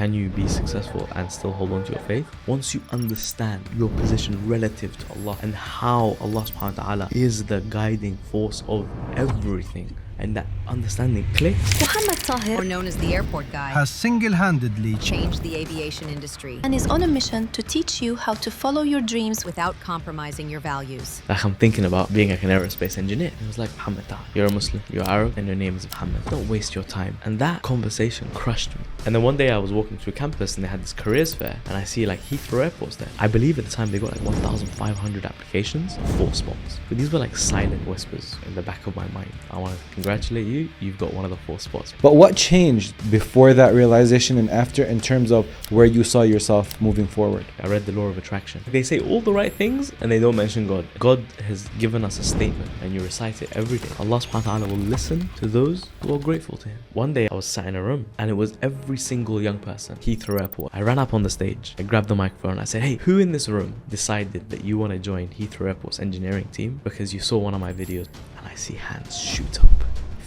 can you be successful and still hold on to your faith? Once you understand your position relative to Allah and how Allah subhanahu wa ta'ala is the guiding force of everything, and that understanding clicks. Mohammad Taher, or known as the airport guy, has single-handedly changed the aviation industry and is on a mission to teach you how to follow your dreams without compromising your values. Like, I'm thinking about being like an aerospace engineer. It was like, Mohammad Taher, you're a Muslim, you're Arab, and your name is Muhammad. Don't waste your time. And that conversation crushed me. And then one day I was walking through campus and they had this careers fair, and I see like Heathrow Airport's there. I believe at the time they got like 1,500 applications, 4 spots. But these were like silent whispers in the back of my mind. I want to congratulate you, you've got one of the 4 spots. But what changed before that realization and after in terms of where you saw yourself moving forward? I read the law of attraction. They say all the right things and they don't mention God. God has given us a statement and you recite it every day. Allah subhanahu wa ta'ala will listen to those who are grateful to Him. One day I was sat in a room and it was every single young person, Heathrow Airport. I ran up on the stage, I grabbed the microphone, I said, hey, who in this room decided that you want to join Heathrow Airport's engineering team because you saw one of my videos? And I see hands shoot up.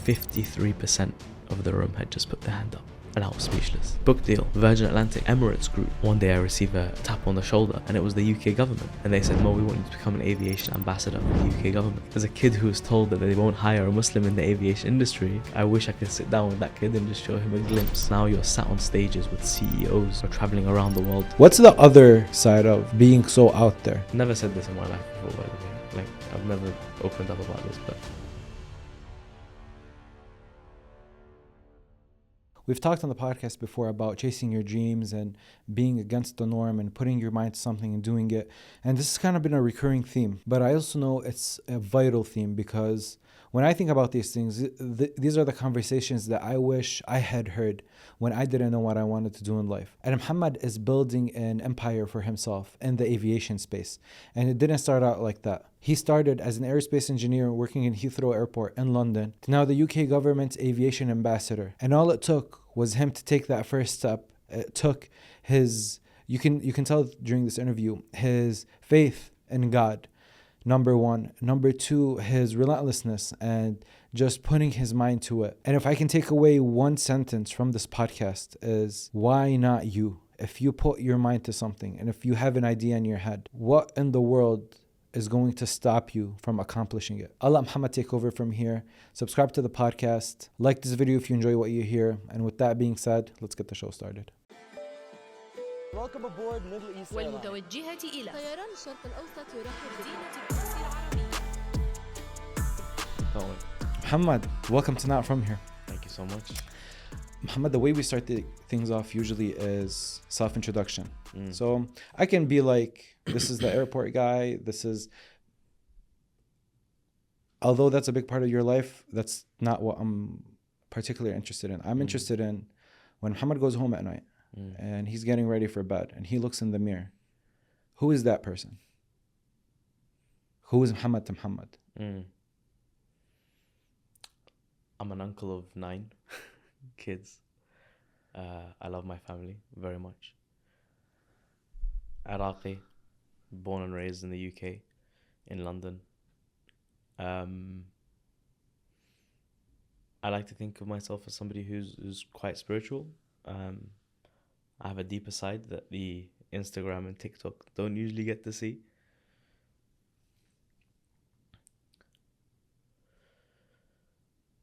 53% of the room had just put their hand up. And I was speechless. Book deal, Virgin Atlantic, Emirates Group. One day I received a tap on the shoulder and it was the UK government. And they said, Mo, we want you to become an aviation ambassador for the UK government. As a kid who was told that they won't hire a Muslim in the aviation industry, I wish I could sit down with that kid and just show him a glimpse. Now you're sat on stages with CEOs who are traveling around the world. What's the other side of being so out there? Never said this in my life before, by the way. Like, I've never opened up about this, but We've talked on the podcast before about chasing your dreams and being against the norm and putting your mind to something and doing it. And this has kind of been a recurring theme. But I also know it's a vital theme because when I think about these things, these are the conversations that I wish I had heard when I didn't know what I wanted to do in life. And Muhammad is building an empire for himself in the aviation space. And it didn't start out like that. He started as an aerospace engineer working in Heathrow Airport in London to now the UK government's aviation ambassador. And all it took was him to take that first step. It took his, you can tell during this interview, his faith in God, number one. Number two, his relentlessness and just putting his mind to it. And if I can take away one sentence from this podcast is, why not you? If you put your mind to something and if you have an idea in your head, what in the world is going to stop you from accomplishing it? I'll let Muhammad take over from here. Subscribe to the podcast. Like this video if you enjoy what you hear. And with that being said, let's get the show started. Welcome aboard Middle East Airlines. والمتوجهة إلى طيران الشرق الأوسط يرحب بمدينة تونس العربية. Muhammad, welcome to Not From Here. thank you so much. Muhammad, the way we start things off usually is self-introduction. So I can be like, this is the airport guy. This is, although that's a big part of your life, that's not what I'm particularly interested in. I'm interested in when Muhammad goes home at night and he's getting ready for bed and he looks in the mirror. Who is that person? Who is Muhammad to Muhammad? I'm an uncle of 9 kids. I love my family very much. Iraqi, born and raised in the UK, in London. I like to think of myself as somebody who's quite spiritual. I have a deeper side that the Instagram and TikTok don't usually get to see.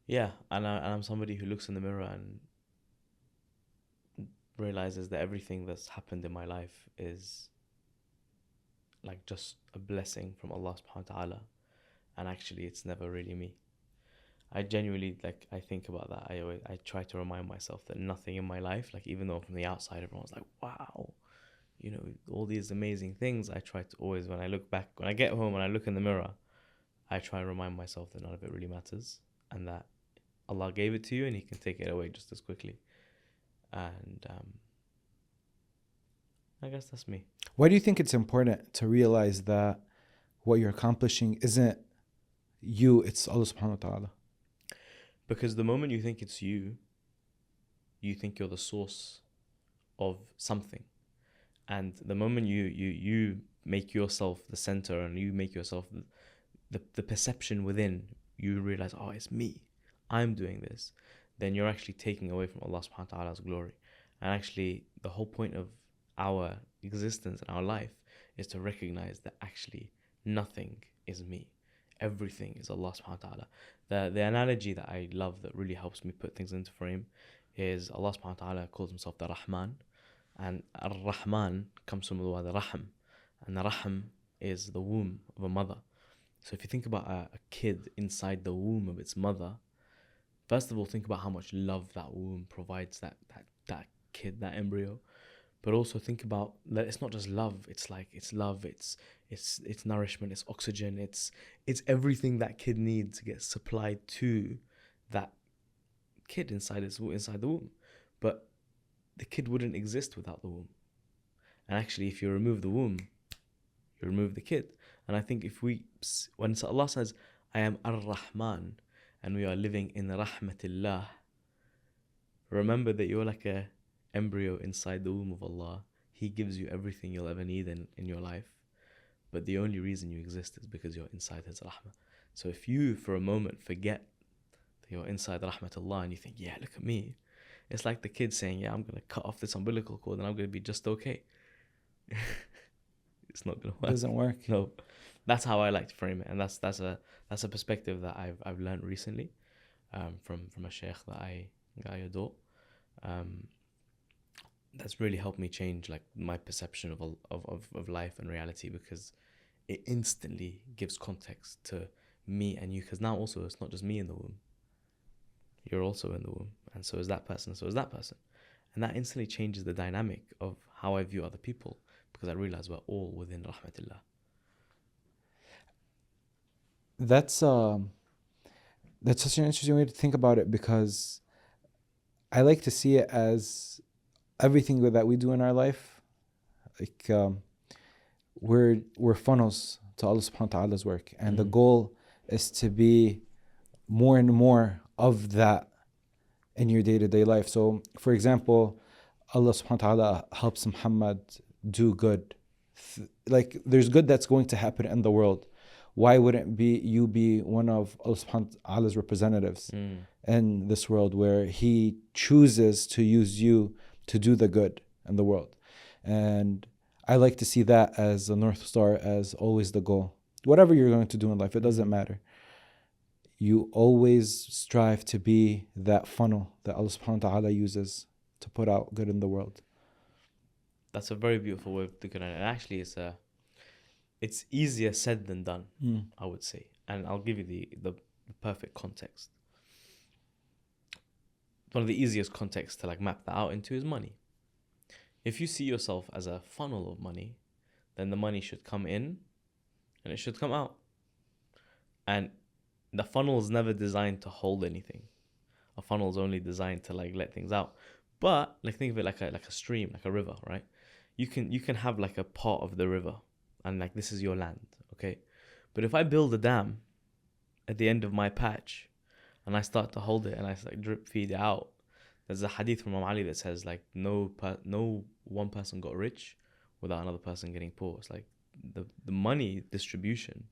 Yeah, and I'm somebody who looks in the mirror and realizes that everything that's happened in my life is like just a blessing from Allah subhanahu wa ta'ala, and actually it's never really me. I genuinely, like, I think about that. I try to remind myself that nothing in my life, like, even though from the outside everyone's like, wow, you know, all these amazing things, I try to always, when I look back, when I get home and I look in the mirror, I try and remind myself that none of it really matters and that Allah gave it to you and He can take it away just as quickly. And I guess that's me. Why do you think it's important to realize that what you're accomplishing isn't you, it's Allah subhanahu wa ta'ala? Because the moment you think it's you, you think you're the source of something. And the moment you make yourself the center and you make yourself the perception within, you realize, oh, it's me, I'm doing this, then you're actually taking away from Allah subhanahu wa ta'ala's glory. And actually, the whole point of our existence and our life is to recognize that actually nothing is me. Everything is Allah subhanahu wa ta'ala. The analogy that I love that really helps me put things into frame is Allah subhanahu wa ta'ala calls himself the Rahman. And Ar-Rahman comes from the word Rahm. And the Rahm is the womb of a mother. So if you think about a kid inside the womb of its mother, first of all, think about how much love that womb provides that kid, that embryo. But also think about that it's not just love. It's love. It's nourishment. It's oxygen. It's everything that kid needs to get supplied to that kid inside the womb. But the kid wouldn't exist without the womb. And actually, if you remove the womb, you remove the kid. And I think when Allah says, "I am Ar-Rahman," and we are living in Rahmatillah, remember that you're like a embryo inside the womb of Allah. He gives you everything you'll ever need in your life. But the only reason you exist is because you're inside His Rahmah. So if you, for a moment, forget that you're inside Rahmatullah and you think, yeah, look at me. It's like the kid saying, yeah, I'm going to cut off this umbilical cord and I'm going to be just okay. It's not going to work. It doesn't work. No. That's how I like to frame it. And that's a perspective that I've learned recently from a sheikh that I adore. That's really helped me change like my perception of life and reality, because it instantly gives context to me and you, because now also it's not just me in the womb, you're also in the womb, and so is that person, so is that person, and that instantly changes the dynamic of how I view other people, because I realize we're all within rahmatillah. That's such an interesting way to think about it, because I like to see it as everything that we do in our life, like we're funnels to Allah subhanahu wa ta'ala's work, and the goal is to be more and more of that in your day-to-day life. So for example, Allah subhanahu wa ta'ala helps Muhammad do good. Like there's good that's going to happen in the world. Why wouldn't you be one of Allah subhanahu wa ta'ala's representatives in this world, where He chooses to use you to do the good in the world? And I like to see that as a North Star, as always the goal. Whatever you're going to do in life, it doesn't matter. You always strive to be that funnel that Allah subhanahu wa ta'ala uses to put out good in the world. That's a very beautiful way of looking at it. And actually, it's easier said than done, I would say. And I'll give you the perfect context. One of the easiest contexts to like map that out into is money. If you see yourself as a funnel of money, then the money should come in and it should come out. And the funnel is never designed to hold anything. A funnel is only designed to like let things out. But like think of it like a stream, like a river, right? You can have like a part of the river, and like this is your land, okay? But if I build a dam at the end of my patch and I start to hold it and I like drip feed it out, there's a hadith from Imam Ali that says like no one person got rich without another person getting poor. It's like the money distribution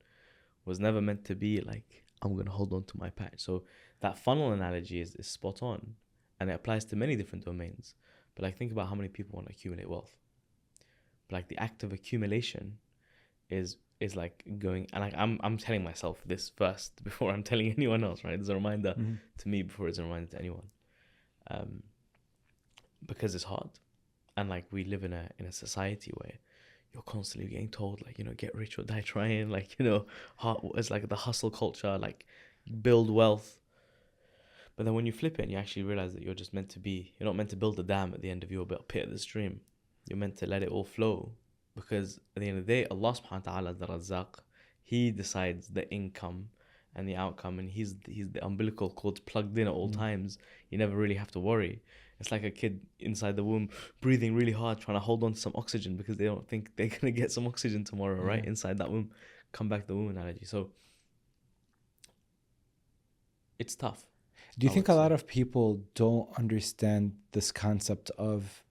was never meant to be like, I'm going to hold on to my patch. So that funnel analogy is spot on, and it applies to many different domains. But like think about how many people want to accumulate wealth. But like the act of accumulation is like going, and like I'm telling myself this first before I'm telling anyone else, right? It's a reminder to me before it's a reminder to anyone. Because it's hard. And like we live in a society where you're constantly getting told like, get rich or die trying, like, it's like the hustle culture, like build wealth. But then when you flip it and you actually realize that you're not meant to build a dam at the end of your pit of the stream. You're meant to let it all flow, because at the end of the day, Allah subhanahu wa ta'ala, the Razzaq, He decides the income and the outcome, and he's the umbilical cord plugged in at all times. You never really have to worry. It's like a kid inside the womb breathing really hard, trying to hold on to some oxygen because they don't think they're going to get some oxygen tomorrow, right? Inside that womb. Come back to the womb analogy. So it's tough. Do you think a lot of people don't understand this concept of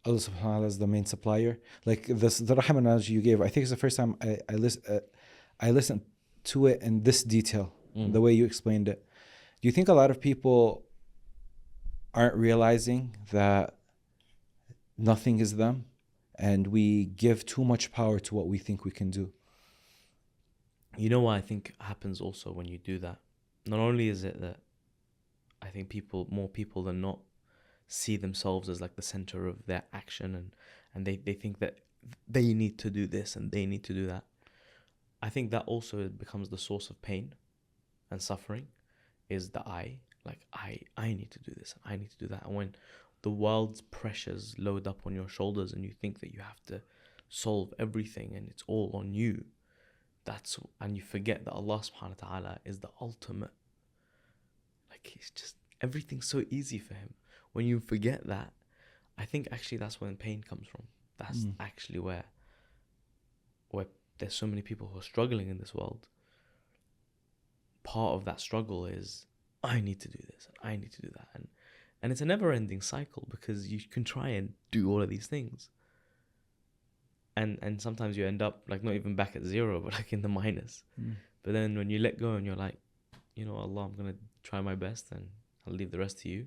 Allah subhanahu wa ta'ala as the main supplier? Like the Rahman analogy you gave, I think it's the first time I listened to it in this detail, the way you explained it. Do you think a lot of people aren't realizing that nothing is them, and we give too much power to what we think we can do. You know what I think happens also when you do that? Not only is it that I think more people than not, see themselves as like the center of their action, and they think that they need to do this and they need to do that. I think that also becomes the source of pain and suffering, is the I need to do this and I need to do that. And when the world's pressures load up on your shoulders and you think that you have to solve everything and it's all on you, and you forget that Allah subhanahu wa ta'ala is the ultimate. Like, he's just, everything's so easy for him. When you forget that, I think actually that's when pain comes from. That's actually where there's so many people who are struggling in this world. Part of that struggle is, I need to do this and I need to do that, and it's a never-ending cycle, because you can try and do all of these things, and sometimes you end up like not even back at zero, but like in the minus. But then when you let go and you're like, you know, Allah, I'm gonna try my best and I'll leave the rest to you,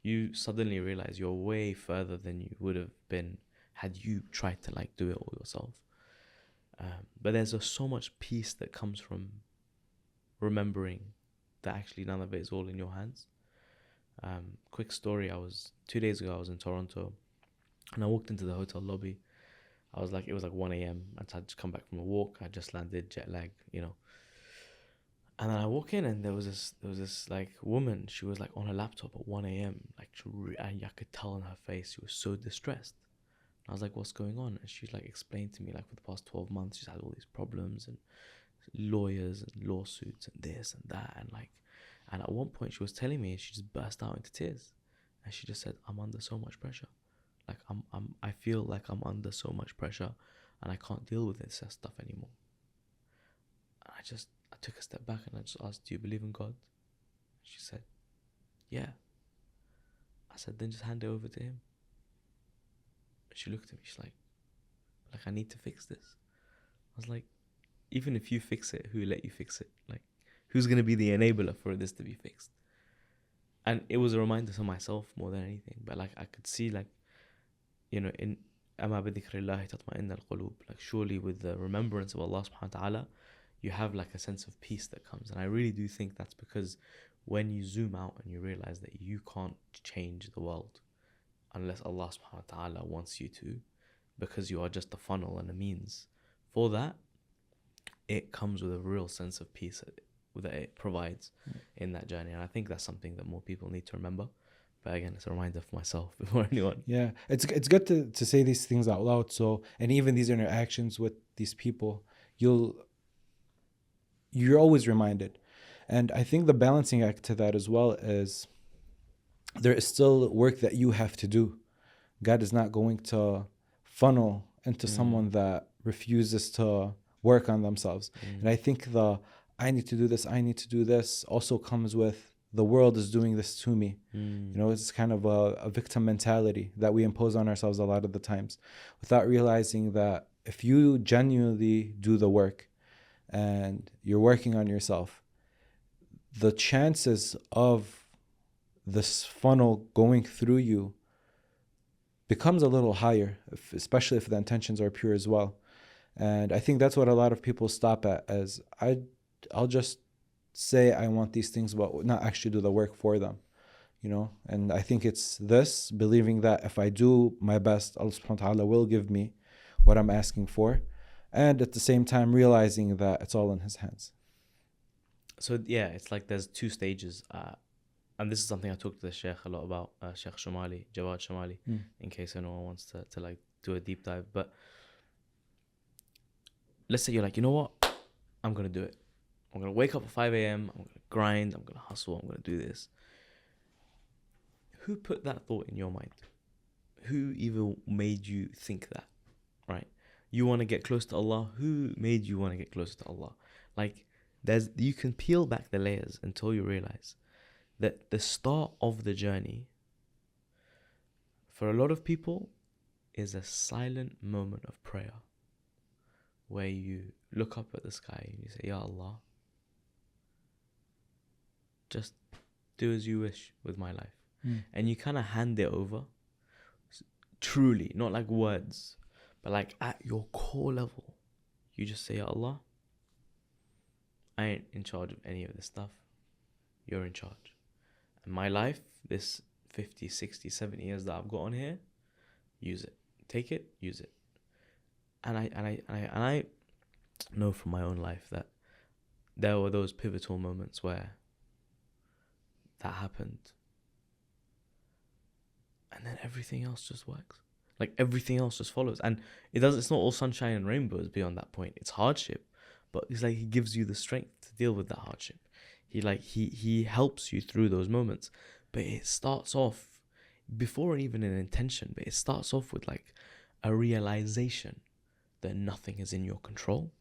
you suddenly realize you're way further than you would have been had you tried to like do it all yourself. But there's so much peace that comes from remembering that actually none of it is all in your hands. Quick story, 2 days ago I was in Toronto, and I walked into the hotel lobby. It was like 1 a.m. and I'd just come back from a walk. I just landed, jet lag, you know. And then I walk in, and there was this like woman. She was like on her laptop at 1 a.m. Like, and I could tell on her face she was so distressed. I was like, what's going on? And she like explained to me, like, for the past 12 months she's had all these problems and lawyers and lawsuits and this and that, and at one point she was telling me, she just burst out into tears, and she just said, I'm under so much pressure. Like, I feel like I'm under so much pressure and I can't deal with this stuff anymore. And I took a step back and I just asked, do you believe in God? She said, yeah. I said, then just hand it over to him. She looked at me, she's like, I need to fix this. I was like, even if you fix it, who let you fix it? Like, who's going to be the enabler for this to be fixed? And it was a reminder to myself more than anything. But like, I could see, like, you know, in أَمَا بِذِكْرِ اللَّهِ تَطْمَئِنَّ الْقُلُوبِ, like, surely with the remembrance of Allah subhanahu wa ta'ala, you have like a sense of peace that comes. And I really do think that's because when you zoom out and you realize that you can't change the world unless Allah subhanahu wa ta'ala wants you to, because you are just a funnel and a means for that, it comes with a real sense of peace that it provides in that journey. And I think that's something that more people need to remember. But again, it's a reminder for myself before anyone. Yeah, it's good to say these things out loud. So, and even these interactions with these people, you're always reminded. And I think the balancing act to that as well is there is still work that you have to do. God is not going to funnel into someone that refuses to work on themselves. And I think I need to do this also comes with the world is doing this to me. You know, it's kind of a victim mentality that we impose on ourselves a lot of the times, without realizing that if you genuinely do the work and you're working on yourself, the chances of this funnel going through you becomes a little higher, especially if the intentions are pure as well. And I think that's what a lot of people stop at, as I'll just say I want these things, but not actually do the work for them, you know. And I think it's this, believing that if I do my best, Allah subhanahu wa ta'ala will give me what I'm asking for, and at the same time realizing that it's all in his hands. So yeah, it's like there's two stages, and this is something I talked to the Sheikh a lot about, Sheikh Shamali, Jawad Shamali, in case anyone wants to like do a deep dive. But let's say you're like, you know what, I'm gonna do it. I'm gonna wake up at 5 a.m. I'm gonna grind. I'm gonna hustle. I'm gonna do this. Who put that thought in your mind? Who even made you think that? Right? You want to get close to Allah. Who made you want to get closer to Allah? Like, you can peel back the layers until you realize that the start of the journey for a lot of people is a silent moment of prayer, where you look up at the sky and you say, Ya Allah, just do as you wish with my life. And you kind of hand it over truly, not like words, but like at your core level, you just say, Ya Allah, I ain't in charge of any of this stuff. You're in charge. And my life, this 50, 60, 70 years that I've got on here, use it. Take it, use it. And I know from my own life that there were those pivotal moments where that happened. And then everything else just works. Like everything else just follows. And it's not all sunshine and rainbows beyond that point. It's hardship. But it's like he gives you the strength to deal with that hardship. He helps you through those moments. But it starts off before even an intention, but it starts off with like a realization that nothing is in your control.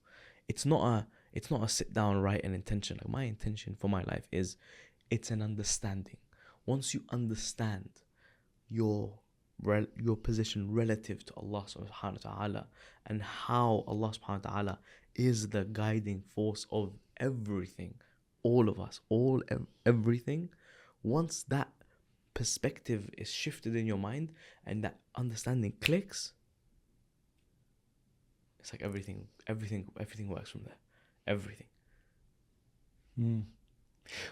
It's not a sit down, write an intention. Like my intention for my life is, it's an understanding. Once you understand your position relative to Allah subhanahu wa ta'ala and how Allah subhanahu wa ta'ala is the guiding force of everything, all of us, everything, once that perspective is shifted in your mind and that understanding clicks, it's like everything works from there. Everything.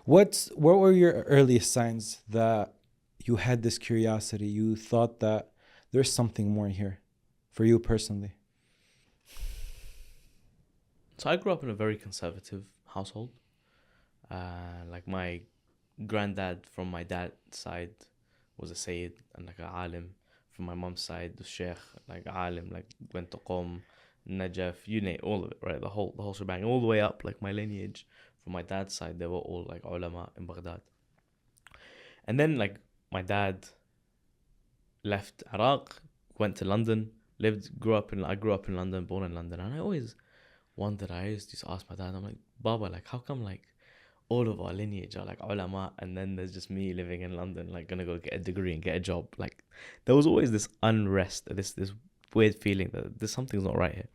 What were your earliest signs that you had this curiosity? You thought that there's something more here for you personally? So I grew up in a very conservative household. Like my granddad from my dad's side was a Sayyid and like a alim. From my mom's side, the Sheikh, like alim, like went to Qom, Najaf, you name all of it, right? The whole shebang, all the way up. Like my lineage from my dad's side, they were all like ulama in Baghdad. And then like my dad left Iraq, went to London, I grew up in London, born in London, and I always wondered. I used to ask my dad, I'm like, Baba, like how come like all of our lineage are like ulama, and then there's just me living in London, like gonna go get a degree and get a job? Like there was always this unrest, this weird feeling that there's something's not right here.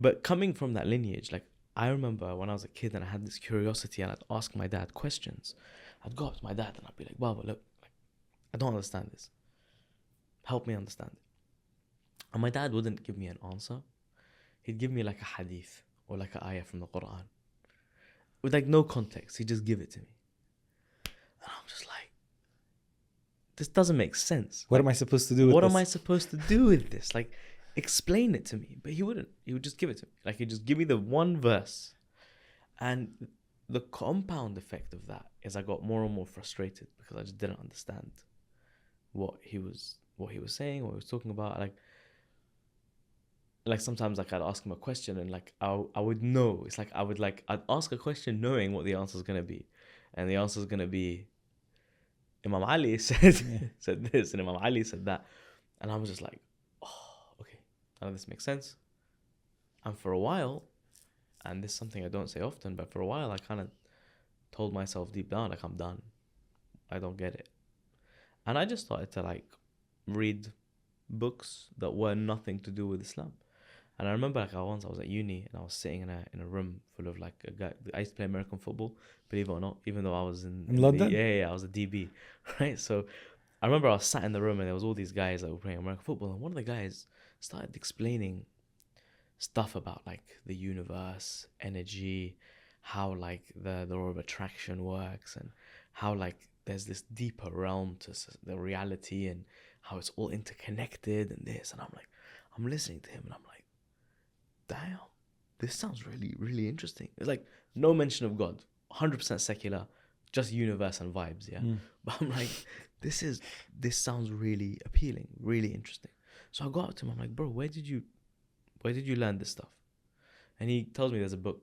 But coming from that lineage, like I remember when I was a kid and I had this curiosity and I'd ask my dad questions. I'd go up to my dad and I'd be like, Baba, look, like, I don't understand this. Help me understand it. And my dad wouldn't give me an answer. He'd give me like a hadith or like an ayah from the Quran. With like no context, he'd just give it to me. And I'm just like, this doesn't make sense. What like, am I supposed to do with this? What am I supposed to do with this? Like, explain it to me. But he wouldn't. He would just give it to me. Like, he'd just give me the one verse. And the compound effect of that is I got more and more frustrated because I just didn't understand what he was saying, what he was talking about. Like sometimes like I'd ask him a question and like I would know. It's like I'd ask a question knowing what the answer is gonna be, and the answer is gonna be Imam Ali said this and Imam Ali said that, and I was just like, oh, okay, none of this makes sense. And for a while, and this is something I don't say often, but for a while I kind of told myself deep down, like, I'm done. I don't get it. And I just started to like read books that were nothing to do with Islam. And I remember like once I was at uni and I was sitting in a room full of like a guy. I used to play American football, believe it or not, even though I was in London? I was a DB, right? So I remember I was sat in the room and there was all these guys that were playing American football, and one of the guys started explaining stuff about like the universe, energy, how like the law of attraction works, and how like there's this deeper realm to the reality and how it's all interconnected and this. And I'm listening to him and I'm like, damn, this sounds really, really interesting. It's like no mention of God, 100% secular, just universe and vibes, yeah. But I'm like, this sounds really appealing, really interesting. So I go up to him, I'm like, bro, where did you learn this stuff? And he tells me there's a book.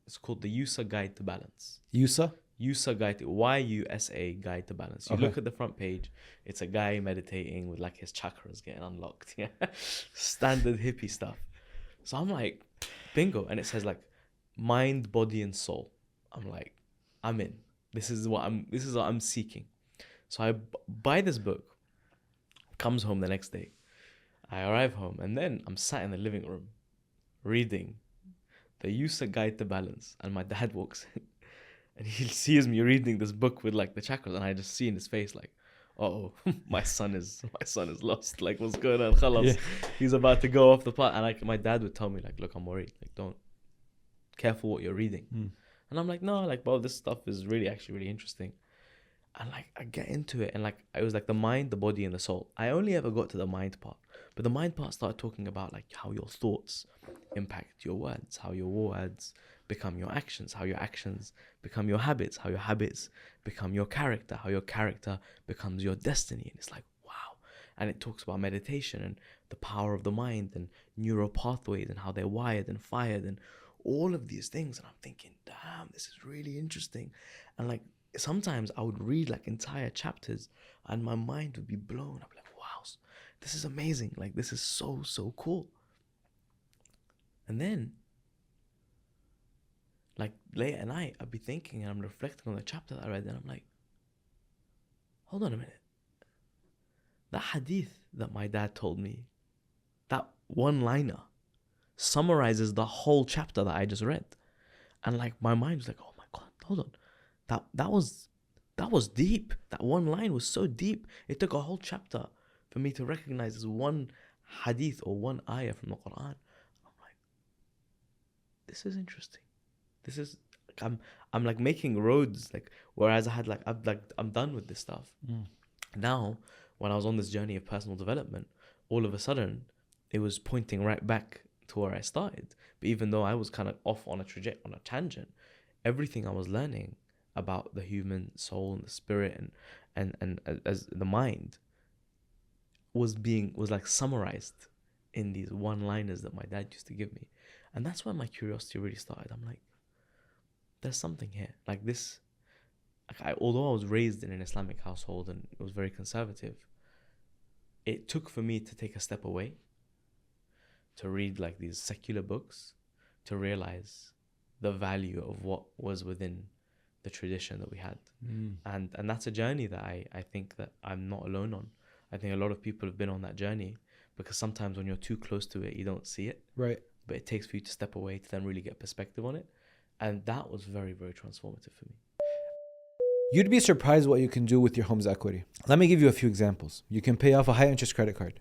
It's called The Yusa Guide to Balance. Yusa Guide to YUSA Guide to Balance. You look at the front page, it's a guy meditating with like his chakras getting unlocked. Yeah. Standard hippie stuff. So I'm like, bingo. And it says like mind, body, and soul. I'm like, I'm in. This is what I'm seeking. So I buy this book, comes home the next day. I arrive home and then I'm sat in the living room reading The Yusa Guide to Balance, and my dad walks in and he sees me reading this book with like the chakras, and I just see in his face like, oh, my son is lost. Like, what's going on? Khalas, he's about to go off the path. And like my dad would tell me, like, look, I'm worried. Like, don't, careful what you're reading. And I'm like, no, like, bro, this stuff is really actually really interesting. And like I get into it, and like it was like the mind, the body, and the soul. I only ever got to the mind part, but the mind part started talking about like how your thoughts impact your words, how your words become your actions, how your actions become your habits, how your habits become your character, how your character becomes your destiny. And it's like, wow. And it talks about meditation and the power of the mind and neural pathways and how they're wired and fired and all of these things. And I'm thinking, damn, this is really interesting. And like sometimes I would read like entire chapters and my mind would be blown. I'd be like, wow, this is amazing. Like, this is so, so cool. And then, like, late at night, I'd be thinking and I'm reflecting on the chapter that I read, and I'm like, hold on a minute. That hadith that my dad told me, that one-liner, summarizes the whole chapter that I just read. And like my mind was like, oh my God, hold on. That was deep. That one line was so deep. It took a whole chapter for me to recognize this one hadith or one ayah from the Quran. I'm like, this is interesting. This is, I'm like making roads, like, whereas I had like, I'm done with this stuff. Now, when I was on this journey of personal development, all of a sudden it was pointing right back to where I started. But even though I was kind of off on a tangent, everything I was learning about the human soul and the spirit and as the mind was like summarized in these one-liners that my dad used to give me. And that's when my curiosity really started. I'm like, there's something here. Like this, although I was raised in an Islamic household and it was very conservative, it took for me to take a step away, to read like these secular books, to realize the value of what was within the tradition that we had. And that's a journey that I think that I'm not alone on. I think a lot of people have been on that journey, because sometimes when you're too close to it, you don't see it. Right. But it takes for you to step away to then really get perspective on it. And that was very, very transformative for me. You'd be surprised what you can do with your home's equity. Let me give you a few examples. You can pay off a high-interest credit card.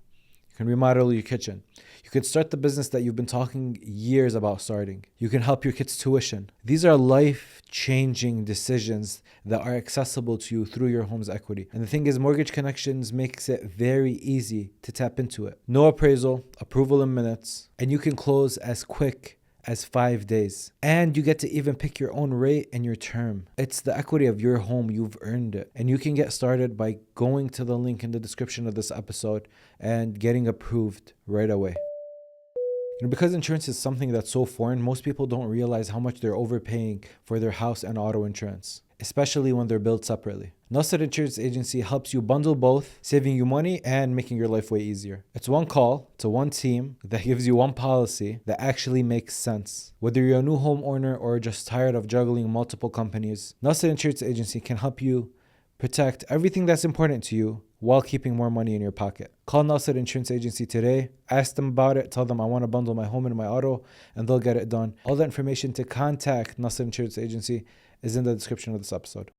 You can remodel your kitchen. You can start the business that you've been talking years about starting. You can help your kids' tuition. These are life-changing decisions that are accessible to you through your home's equity. And the thing is, Mortgage Connections makes it very easy to tap into it. No appraisal, approval in minutes, and you can close as quick as 5 days. And you get to even pick your own rate and your term. It's the equity of your home. You've earned it. And you can get started by going to the link in the description of this episode and getting approved right away. Because insurance is something that's so foreign, most people don't realize how much they're overpaying for their house and auto insurance, especially when they're billed separately. Nasser Insurance Agency helps you bundle both, saving you money and making your life way easier. It's one call to one team that gives you one policy that actually makes sense. Whether you're a new homeowner or just tired of juggling multiple companies, Nasser Insurance Agency can help you protect everything that's important to you while keeping more money in your pocket. Call Nasser Insurance Agency today, ask them about it, tell them I want to bundle my home and my auto, and they'll get it done. All the information to contact Nasser Insurance Agency is in the description of this episode.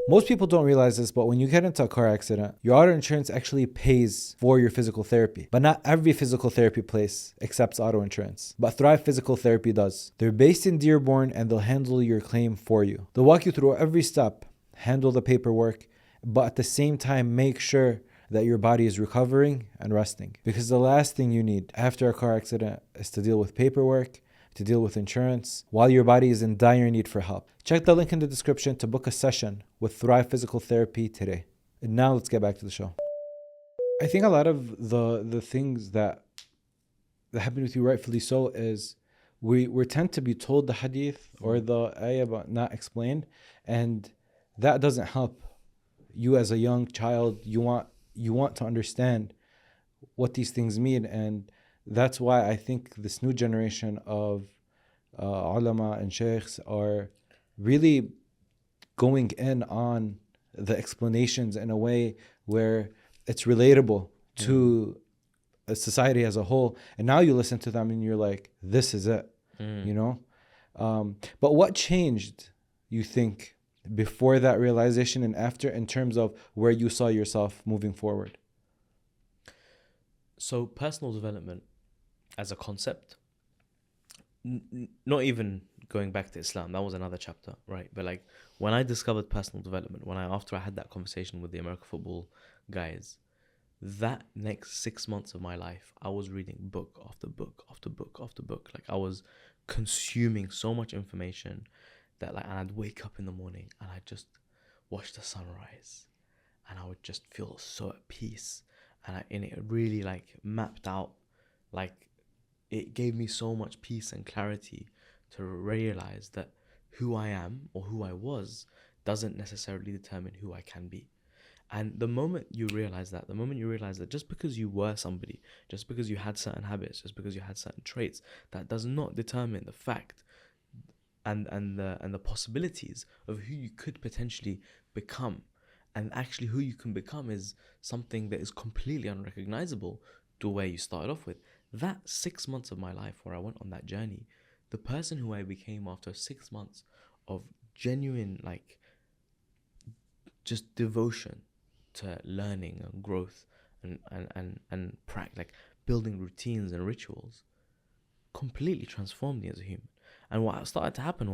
Most people don't realize this, but when you get into a car accident, your auto insurance actually pays for your physical therapy. But not every physical therapy place accepts auto insurance. But Thrive Physical Therapy does. They're based in Dearborn and they'll handle your claim for you. They'll walk you through every step, handle the paperwork, but at the same time make sure that your body is recovering and resting. Because the last thing you need after a car accident is to deal with paperwork, to deal with insurance, while your body is in dire need for help. Check the link in the description to book a session with Thrive Physical Therapy today. And now let's get back to the show. I think a lot of the things that happen with you, rightfully so, is we tend to be told the hadith or the ayah but not explained, and that doesn't help you as a young child. You want to understand what these things mean, and that's why I think this new generation of ulama and sheikhs are really going in on the explanations in a way where it's relatable to a society as a whole. And now you listen to them and you're like, this is it, you know? But what changed, you think, before that realization and after, in terms of where you saw yourself moving forward? So personal development as a concept, not even going back to Islam, that was another chapter, right? But like when I discovered personal development, after I had that conversation with the American football guys, that next 6 months of my life, I was reading book after book after book after book. Like I was consuming so much information that like, and I'd wake up in the morning and I'd just watch the sunrise and I would just feel so at peace. And it really like mapped out, like it gave me so much peace and clarity to realize that who I am or who I was doesn't necessarily determine who I can be. And the moment you realize that just because you were somebody, just because you had certain habits, just because you had certain traits, that does not determine the fact and the possibilities of who you could potentially become. And actually who you can become is something that is completely unrecognizable to where you started off with. That 6 months of my life where I went on that journey, the person who I became after 6 months of genuine, like, just devotion to learning and growth and practice, like building routines and rituals, completely transformed me as a human. And what started to happen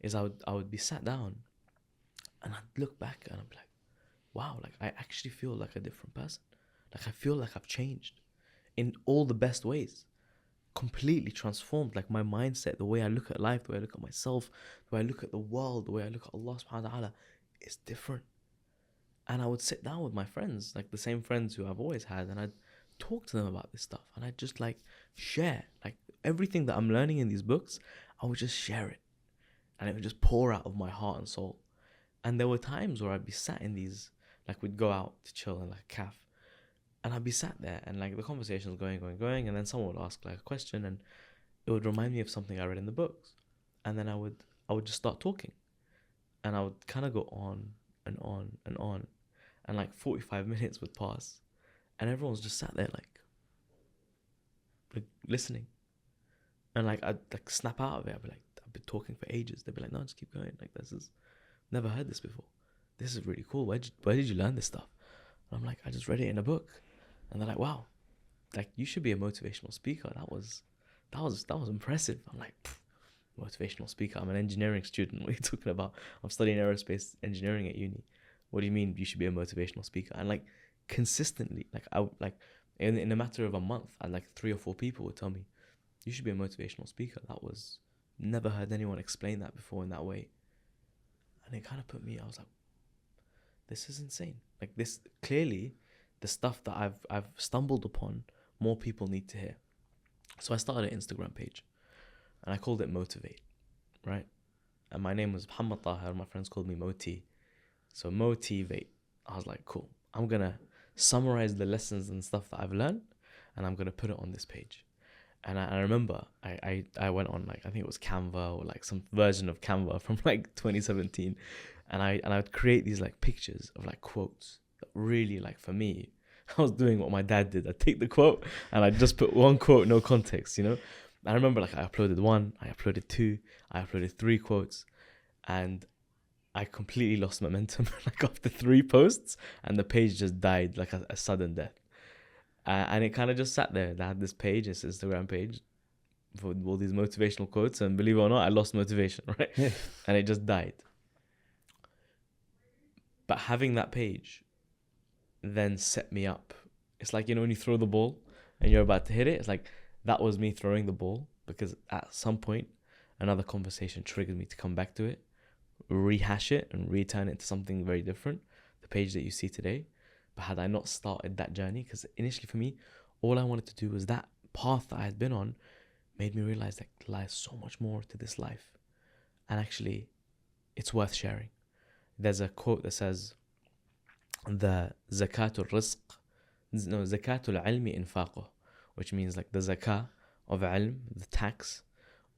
is I would be sat down and I'd look back and I'd be like, wow, like I actually feel like a different person. Like I feel like I've changed in all the best ways, completely transformed. Like my mindset, the way I look at life, the way I look at myself, the way I look at the world, the way I look at Allah subhanahu wa ta'ala is different. And I would sit down with my friends, like the same friends who I've always had, and I'd talk to them about this stuff. And I'd just like share, like everything that I'm learning in these books, I would just share it. And it would just pour out of my heart and soul. And there were times where I'd be sat in these, like we'd go out to chill in like a cafe, and I'd be sat there and like the conversation was going, and then someone would ask like a question and it would remind me of something I read in the books. And then I would just start talking. And I would kind of go on and on and on. And like 45 minutes would pass and everyone's just sat there like listening. And like I'd like snap out of it. I'd be like, I've been talking for ages. They'd be like, no, just keep going. Like this is, never heard this before. This is really cool. Where did you learn this stuff? And I'm like, I just read it in a book. And they're like, wow, like you should be a motivational speaker. That was impressive. I'm like, motivational speaker. I'm an engineering student. What are you talking about? I'm studying aerospace engineering at uni. What do you mean you should be a motivational speaker? And like consistently, like in a matter of a month, and like 3 or 4 people would tell me, you should be a motivational speaker. That was, never heard anyone explain that before in that way. And it kind of put me, I was like, this is insane. Like this, clearly the stuff that I've stumbled upon, more people need to hear. So I started an Instagram page and I called it Motivate, right? And my name was Mohammad Taher. My friends called me Moti. So Motivate. I was like, cool. I'm going to summarize the lessons and stuff that I've learned and I'm going to put it on this page. And I remember I went on like, I think it was Canva or like some version of Canva from like 2017. And I would create these like pictures of like quotes that really, like, for me, I was doing what my dad did. I'd take the quote and I'd just put one quote, no context, you know? I remember like I uploaded 1, I uploaded 2, I uploaded 3 quotes, and I completely lost momentum like after 3 posts, and the page just died like a sudden death. And it kind of just sat there. I had this page, this Instagram page for all these motivational quotes, and believe it or not, I lost motivation, right? Yeah. And it just died. But having that page then set me up. It's like, you know, when you throw the ball and you're about to hit it, it's like that was me throwing the ball, because at some point another conversation triggered me to come back to it, rehash it and return it into something very different, the page that you see today. But had I not started that journey, because initially for me, all I wanted to do was that path that I had been on made me realize that lies so much more to this life. And actually, it's worth sharing. There's a quote that says, the zakatul rizq, no, zakatul ilmi infaqo, which means like the zakah of ilm, the tax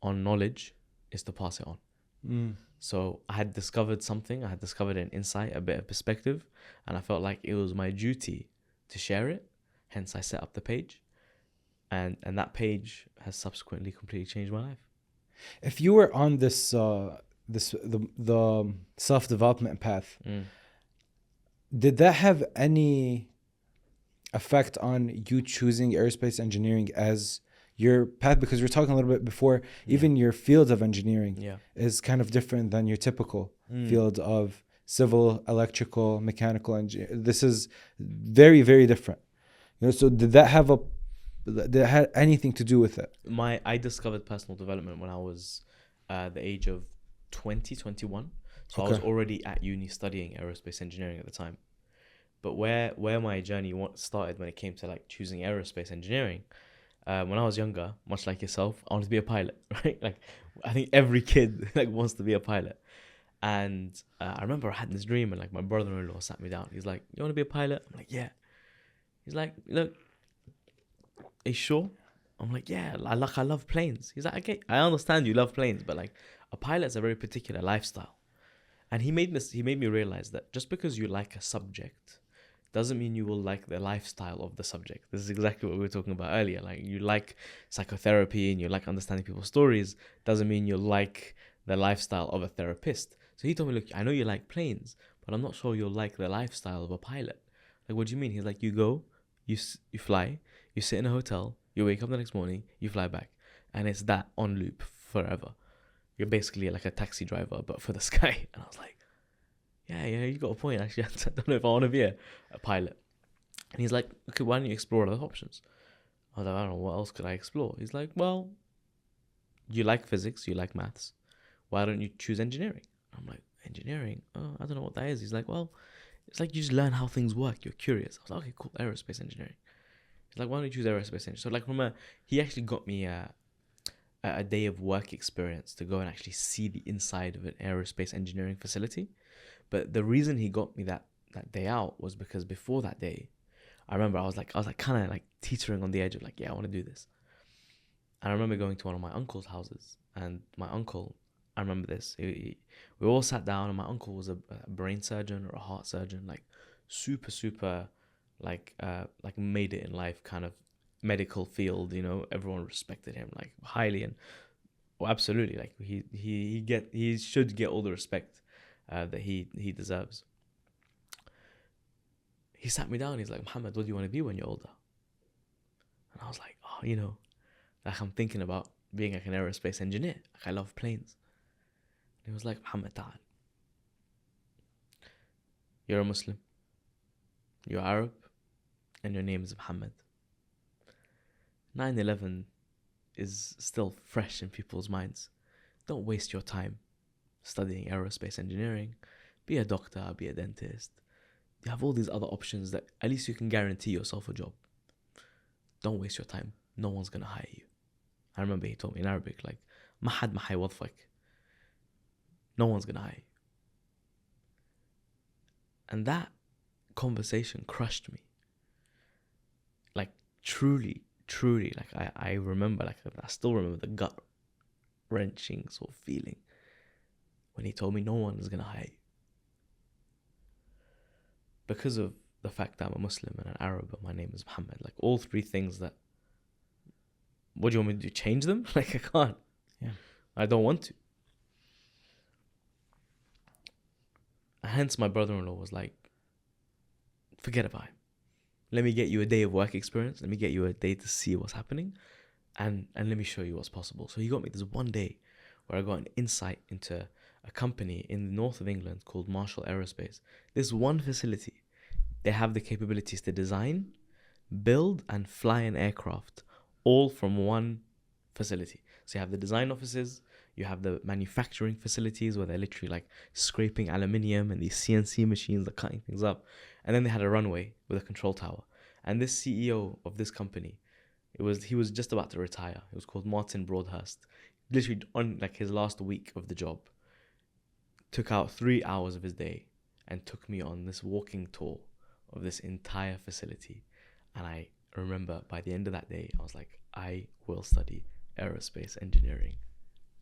on knowledge, is to pass it on. So I had discovered something, I had discovered an insight, a bit of perspective, and I felt like it was my duty to share it. Hence I set up the page, and that page has subsequently completely changed my life. If you were on this the self-development path. Mm. Did that have any effect on you choosing aerospace engineering as your path? Because we're talking a little bit before, even your field of engineering Yeah. is kind of different than your typical Mm. field of civil, electrical, mechanical engineering. This is very, very different. So did that have anything to do with it? I discovered personal development when I was the age of 20, 21. So I was Okay. already at uni studying aerospace engineering at the time. But where my journey started when it came to like choosing aerospace engineering, when I was younger, much like yourself, I wanted to be a pilot, right? Like I think every kid like wants to be a pilot. And I remember I had this dream, and like my brother-in-law sat me down. He's like, "You want to be a pilot?" I'm like, "Yeah." He's like, "Look, are you sure?" I'm like, "Yeah, I love planes." He's like, "Okay, I understand you love planes, but like a pilot's a very particular lifestyle." And he made me realize that just because you like a subject doesn't mean you will like the lifestyle of the subject. This is exactly what we were talking about earlier. Like you like psychotherapy and you like understanding people's stories doesn't mean you like the lifestyle of a therapist. So he told me, "Look, I know you like planes, but I'm not sure you'll like the lifestyle of a pilot." Like, "What do you mean?" He's like, "You go, you fly, you sit in a hotel, you wake up the next morning, you fly back, and it's that on loop forever. You're basically like a taxi driver, but for the sky." And I was like, yeah, you got a point, actually. I don't know if I want to be a pilot. And he's like, "Okay, why don't you explore other options?" I was like, "I don't know, what else could I explore?" He's like, "Well, you like physics, you like maths. Why don't you choose engineering?" I'm like, "Engineering? Oh, I don't know what that is." He's like, "Well, it's like you just learn how things work. You're curious." I was like, "Okay, cool, aerospace engineering." He's like, "Why don't you choose aerospace engineering?" So like he actually got me a day of work experience to go and actually see the inside of an aerospace engineering facility. But the reason he got me that day out was because before that day, I remember I was like kind of like teetering on the edge of like, yeah, I want to do this. And I remember going to one of my uncle's houses, and my uncle, I remember this. We all sat down, and my uncle was a brain surgeon or a heart surgeon, like super, like made it in life kind of medical field. Everyone respected him like highly, and well, absolutely, like he should get all the respect that he deserves. He sat me down. He's like, "Mohammed, what do you want to be when you're older?" And I was like, "Oh, like I'm thinking about being like an aerospace engineer. Like I love planes." And he was like, "Mohammad Taher, you're a Muslim, you're Arab, and your name is Muhammad. 9/11 is still fresh in people's minds. Don't waste your time studying aerospace engineering. Be a doctor, be a dentist. You have all these other options that at least you can guarantee yourself a job. Don't waste your time. No one's going to hire you." I remember he told me in Arabic, like, "Ma had ma haywadfak." No one's going to hire you. And that conversation crushed me. Like, truly, like I remember, like I still remember the gut-wrenching sort of feeling when he told me no one is going to hire you. Because of the fact that I'm a Muslim and an Arab and my name is Muhammad, like all three things that, what do you want me to do, change them? Like I can't. Yeah. I don't want to. And hence my brother-in-law was like, "Forget about him. Let me get you a day of work experience. Let me get you a day to see what's happening, and let me show you what's possible." So he got me this one day where I got an insight into a company in the north of England called Marshall Aerospace. This one facility, they have the capabilities to design, build, and fly an aircraft all from one facility. So you have the design offices, you have the manufacturing facilities where they're literally like scraping aluminium and these CNC machines are cutting things up. And then they had a runway with a control tower. And this CEO of this company, he was just about to retire. It was called Martin Broadhurst. Literally on like his last week of the job, took out 3 hours of his day and took me on this walking tour of this entire facility. And I remember by the end of that day, I was like, I will study aerospace engineering.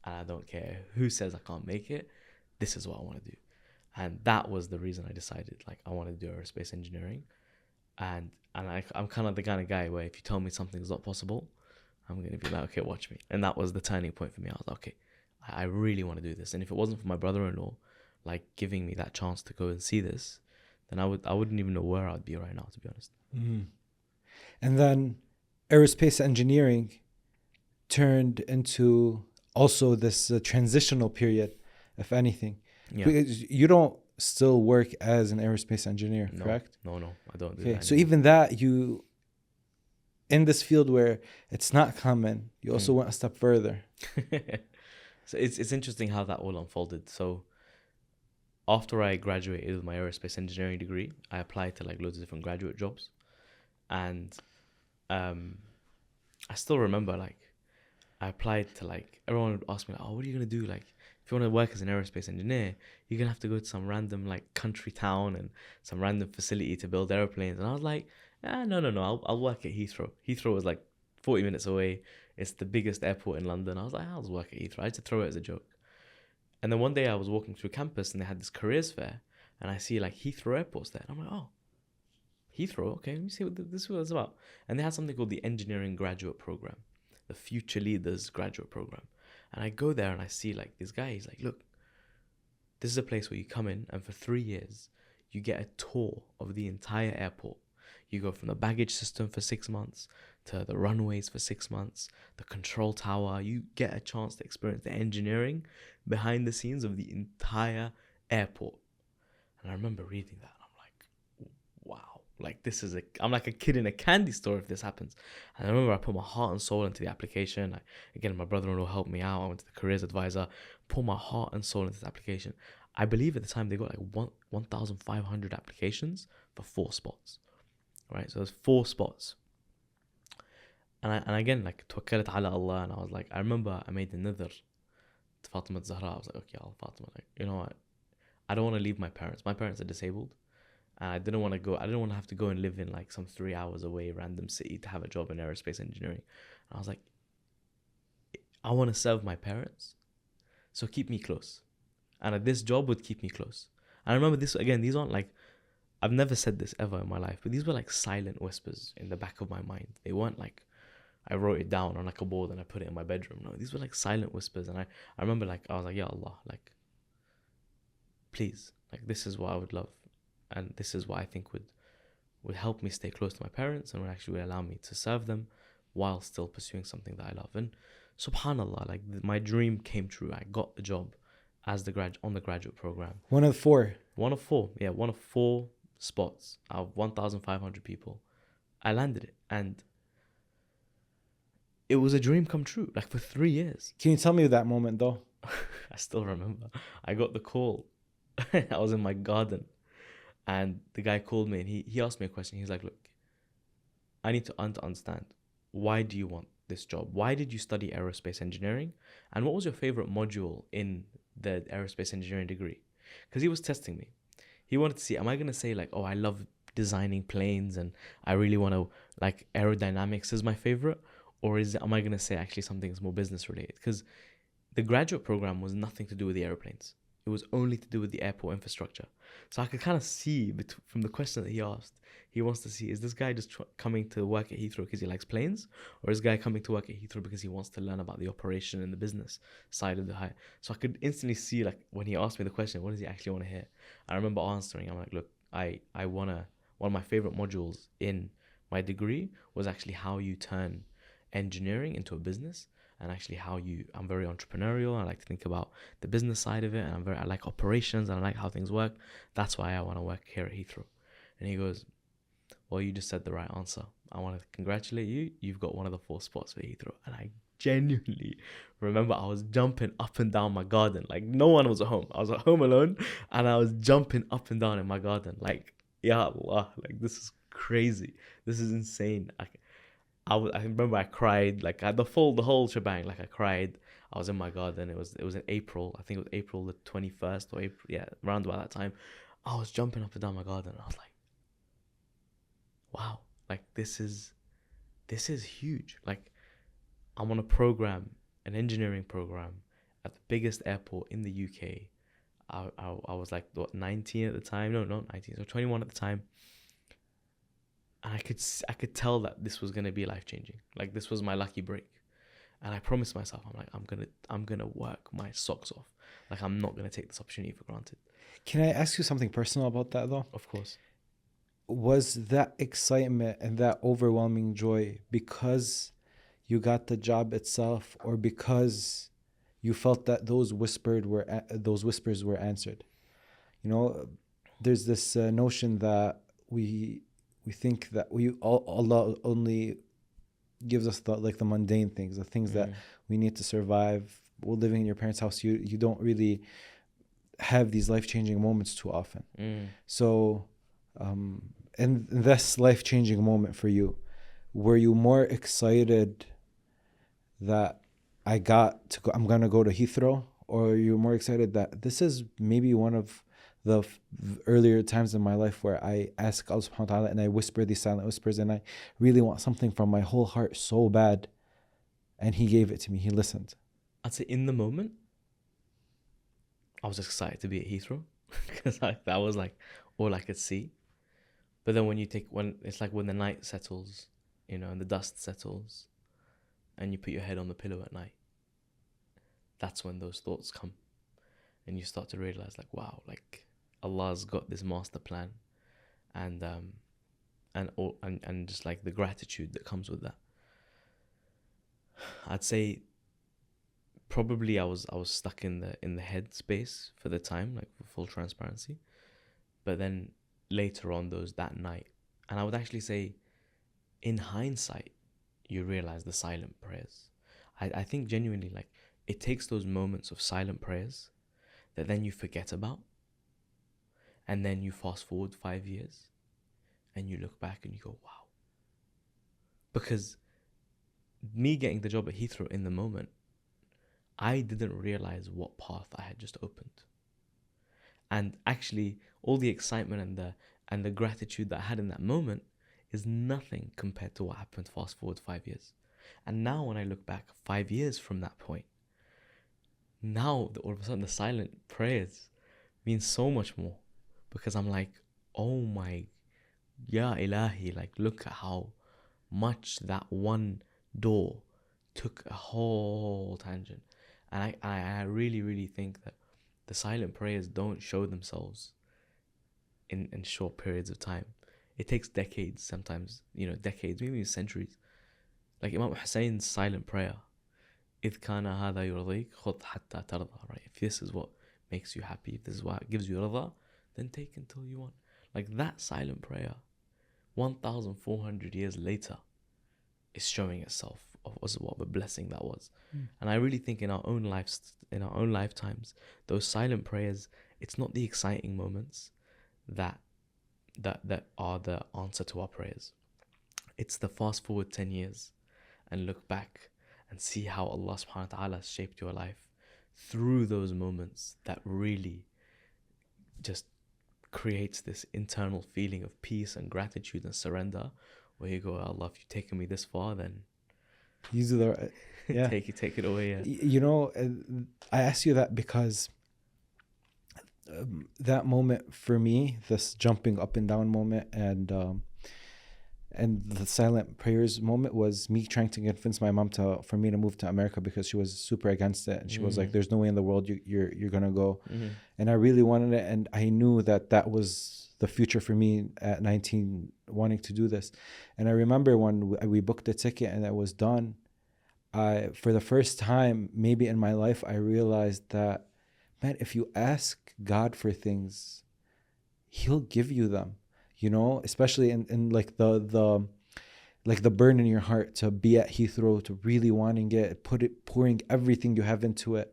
And I don't care who says I can't make it. This is what I want to do. And that was the reason I decided, like, I want to do aerospace engineering. And I'm kind of the kind of guy where if you tell me something's not possible, I'm going to be like, okay, watch me. And that was the turning point for me. I was like, okay, I really want to do this. And if it wasn't for my brother-in-law, like giving me that chance to go and see this, then I wouldn't even know where I'd be right now, to be honest. And then aerospace engineering turned into also this transitional period, if anything. Yeah. Because you don't still work as an aerospace engineer, No, correct? No, I don't do Okay, that so anymore. even that, you, in this field where it's not common, you also went a step further. So it's interesting how that all unfolded. So after I graduated with my aerospace engineering degree, I applied to like loads of different graduate jobs. And I still remember, like, I applied to, like, everyone would ask me, like, oh, what are you going to do? Like, if you want to work as an aerospace engineer, you're going to have to go to some random, like, country town and some random facility to build airplanes. And I was like, no, I'll work at Heathrow. Heathrow was, like, 40 minutes away. It's the biggest airport in London. I was like, I'll just work at Heathrow. I had to throw it as a joke. And then one day I was walking through campus and they had this careers fair. And I see, like, Heathrow Airport's there. And I'm like, oh, Heathrow, okay, let me see what this is what it's about. And they had something called the Engineering Graduate Program, the Future Leaders Graduate Program. And I go there and I see, like, this guy, he's like, look, this is a place where you come in and for 3 years, you get a tour of the entire airport. You go from the baggage system for 6 months to the runways for 6 months, the control tower. You get a chance to experience the engineering behind the scenes of the entire airport. And I remember reading that and I'm like, wow, like I'm like a kid in a candy store if this happens. And I remember I put my heart and soul into the application. Again, my brother-in-law helped me out. I went to the careers advisor, put my heart and soul into this application. I believe at the time they got like 1,500 applications for 4 spots, right? So there's 4 spots. And again, like, توكلت على Allah, and I was like, I remember I made the nadhr to Fatima Zahra. I was like, okay, Fatima, like, you know what? I don't want to leave my parents. My parents are disabled. And I didn't want to have to go and live in like some 3 hours away random city to have a job in aerospace engineering. And I was like, I want to serve my parents, so keep me close. And this job would keep me close. And I remember this, again, these aren't like, I've never said this ever in my life, but these were like silent whispers in the back of my mind. They weren't like, I wrote it down on like a board and I put it in my bedroom. No, these were like silent whispers. And I remember, like, I was like, Ya Allah, like, please, like, this is what I would love. And this is what I think would help me stay close to my parents and would actually allow me to serve them while still pursuing something that I love. And subhanallah, like, my dream came true. I got the job as on the graduate program. One of 4. One of 4. Yeah, one of 4 spots out of 1,500 people. I landed it. And it was a dream come true, like, for 3 years. Can you tell me that moment though? I still remember. I got the call. I was in my garden. And the guy called me and he asked me a question. He's like, look, I need to understand, why do you want this job? Why did you study aerospace engineering? And what was your favorite module in the aerospace engineering degree? Because he was testing me. He wanted to see, am I going to say like, oh, I love designing planes and I really want to, like, aerodynamics is my favorite? Or am I going to say actually something that's more business related? Because the graduate program was nothing to do with the airplanes. It was only to do with the airport infrastructure. So I could kind of see from the question that he asked, he wants to see, is this guy just coming to work at Heathrow because he likes planes? Or is this guy coming to work at Heathrow because he wants to learn about the operation and the business side of the hire? So I could instantly see, like, when he asked me the question, what does he actually want to hear? I remember answering, I'm like, look, one of my favorite modules in my degree was actually how you turn engineering into a business. And actually I'm very entrepreneurial. I like to think about the business side of it. And I like operations and I like how things work. That's why I want to work here at Heathrow. And he goes, well, you just said the right answer. I want to congratulate you. You've got one of the 4 spots for Heathrow. And I genuinely remember I was jumping up and down my garden. Like, no one was at home. I was at home alone. And I was jumping up and down in my garden. Like, ya Allah, like, this is crazy. This is insane. I remember I cried, like, the whole shebang. Like, I cried. I was in my garden. It was in April. I think it was April the 21st or April. Yeah, around about that time. I was jumping up and down my garden. I was like, wow, like, this is huge. Like, I'm on a program, an engineering program at the biggest airport in the UK. I was like, what, 19 at the time? No, not 19. So 21 at the time. And I could tell that this was going to be life-changing. Like, this was my lucky break. And I promised myself, I'm like, I'm gonna work my socks off. Like, I'm not gonna take this opportunity for granted. Can I ask you something personal about that though? Of course. Was that excitement and that overwhelming joy because you got the job itself, or because you felt that those whispers were answered? You know, there's this notion that we think that Allah only gives us the mundane things, the things that we need to survive. While living in your parents' house, you don't really have these life-changing moments too often. So, in this life-changing moment for you, were you more excited that I'm gonna go to Heathrow, or you're more excited that this is maybe one of the earlier times in my life where I ask Allah subhanahu wa ta'ala and I whisper these silent whispers and I really want something from my whole heart so bad, and He gave it to me, He listened? I'd say in the moment, I was excited to be at Heathrow because that was like all I could see. But then when it's like when the night settles, you know, and the dust settles, and you put your head on the pillow at night, that's when those thoughts come, and you start to realize, like, wow, like Allah's got this master plan, and just like the gratitude that comes with that. I'd say probably I was stuck in the head space for the time, like, for full transparency. But then later on, that night, and I would actually say, in hindsight, you realize the silent prayers. I think genuinely, like, it takes those moments of silent prayers that then you forget about, and then you fast forward 5 years and you look back and you go, wow. Because me getting the job at Heathrow in the moment, I didn't realize what path I had just opened. And actually, all the excitement and the gratitude that I had in that moment is nothing compared to what happened fast forward 5 years. And now when I look back 5 years from that point, now all of a sudden the silent prayers mean so much more, because I'm like, oh my, ya ilahi, like, look at how much that one door took a whole tangent. And I really, really think that the silent prayers don't show themselves in short periods of time. It takes decades, sometimes, decades, maybe centuries. Like Imam Hussein's silent prayer, إذ كان هذا يرضيك خذ حتى ترضى, right? If this is what makes you happy, if this is what gives you rida, then take until you want. Like, that silent prayer, 1,400 years later, is showing itself what a blessing that was. And I really think in our own lifetimes, those silent prayers, it's not the exciting moments that are the answer to our prayers. It's the fast forward 10 years and look back and see how Allah subhanahu wa ta'ala has shaped your life through those moments that really just creates this internal feeling of peace and gratitude and surrender, where you go, Allah, if you've taken me this far, then You do the yeah. take it away. Yeah. You know, I ask you that because that moment for me, this jumping up and down moment, and the silent prayers moment, was me trying to convince my mom for me to move to America, because she was super against it, and she was like, "There's no way in the world you're gonna go," and I really wanted it, and I knew that was the future for me at 19, wanting to do this. And I remember when we booked the ticket and it was done, for the first time maybe in my life, I realized that, man, if you ask God for things, He'll give you them, especially in like the burn in your heart to be at Heathrow, to really wanting it, pouring everything you have into it.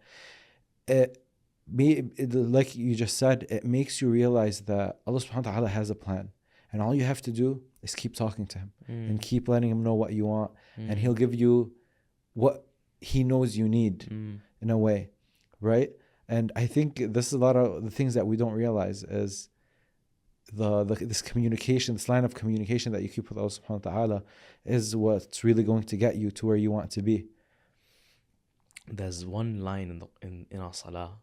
Like you just said, it makes you realize that Allah subhanahu wa ta'ala has a plan, and all you have to do is keep talking to Him and keep letting Him know what you want, and He'll give you what He knows you need in a way, right? And I think this is a lot of the things that we don't realize is this communication, this line of communication that you keep with Allah subhanahu wa ta'ala is what's really going to get you to where you want to be. There's one line in our salah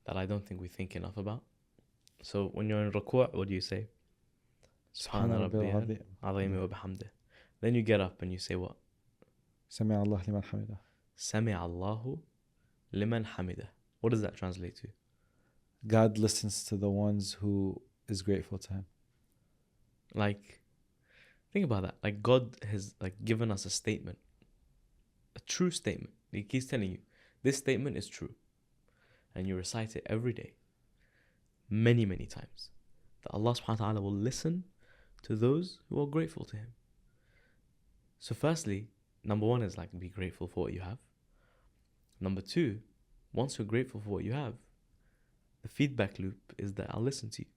that I don't think we think enough about. So when you're in ruku', what do you say? Subhana rabbiyal azim wa bihamdih. Then you get up and you say what? Sami Allah liman hamidah. سمع الله لمن حمده. What does that translate to? God listens to the ones who is grateful to him. Like, think about that. Like, God has like given us a statement, a true statement. He keeps telling you, this statement is true. And you recite it every day, many, many times. That Allah subhanahu wa ta'ala will listen to those who are grateful to him. So firstly, number one is like, be grateful for what you have. Number two, once you're grateful for what you have, the feedback loop is that I'll listen to you.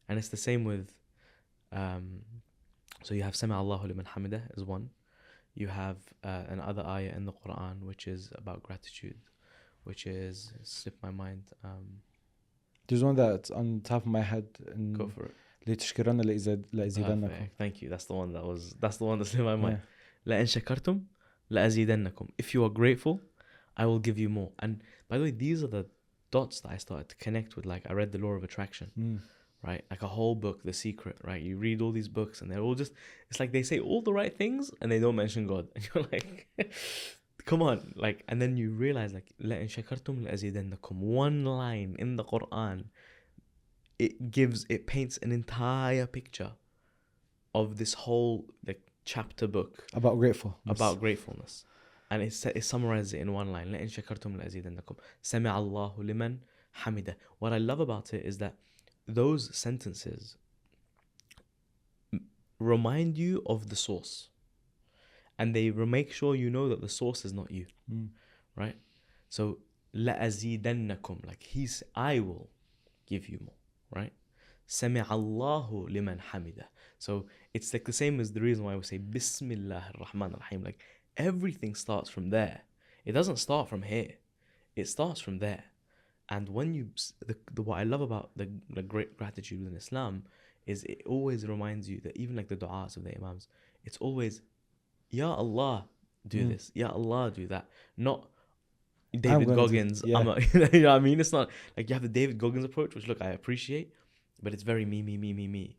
And it's the same with, so you have Sami Allahu liman hamidah is one. You have another ayah in the Quran which is about gratitude, which is, slipped my mind. There's one that's on top of my head. Go for it. لتشكرن لأزيدنكم. Perfect. Thank you. That's the one that slipped my mind. لَإِن شَكَرْتُمْ لَأَزِيدَنَّكُمْ. If you are grateful, I will give you more. And by the way, these are the dots that I started to connect with. Like, I read The Law of Attraction, right? Like a whole book, The Secret, right? You read all these books and they're all just, it's like they say all the right things and they don't mention God. And you're like, come on. Like, and then you realize, like, لَإِن شَكَرْتُمْ لَأَزِيدَنَّكُمْ. One line in the Quran, it paints an entire picture of this whole like chapter book about gratefulness. And it summarizes it in one line. لَإِن شَكَرْتُمْ لَأَزِيدَنَّكُمْ سَمِعَ اللَّهُ لِمَنْ حَمِدَ. What I love about it is that those sentences remind you of the source. And they make sure you know that the source is not you. Right? So, لَأَزِيدَنَّكُمْ. Like, I will give you more. Right? سَمِعَ اللَّهُ لِمَنْ حَمِدَ. So, it's like the same as the reason why we say Bismillah ar-Rahman ar-Rahim. Like, everything starts from there. It doesn't start from here. It starts from there. And when you, what I love about the great gratitude in Islam is it always reminds you that even like the du'as of the Imams, it's always, Ya Allah, do this. Ya Allah, do that. Not David Goggins. You know what I mean? It's not like you have the David Goggins approach, which look, I appreciate, but it's very me.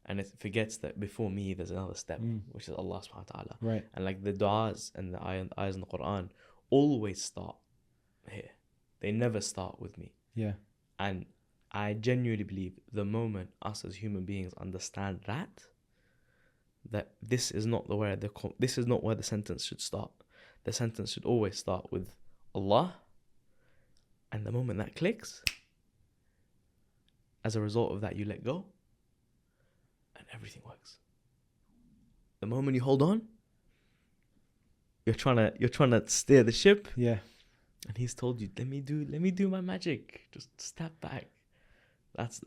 And it forgets that before me, there's another step, which is Allah subhanahu wa ta'ala. Right. And like the du'as and the ayahs in the Quran always start here. They never start with me. Yeah. And I genuinely believe the moment us as human beings understand that this is not where the sentence should start. The sentence should always start with Allah. And the moment that clicks, as a result of that, you let go. And everything works. The moment you hold on, you're trying to steer the ship. Yeah. And he's told you, let me do my magic. Just step back.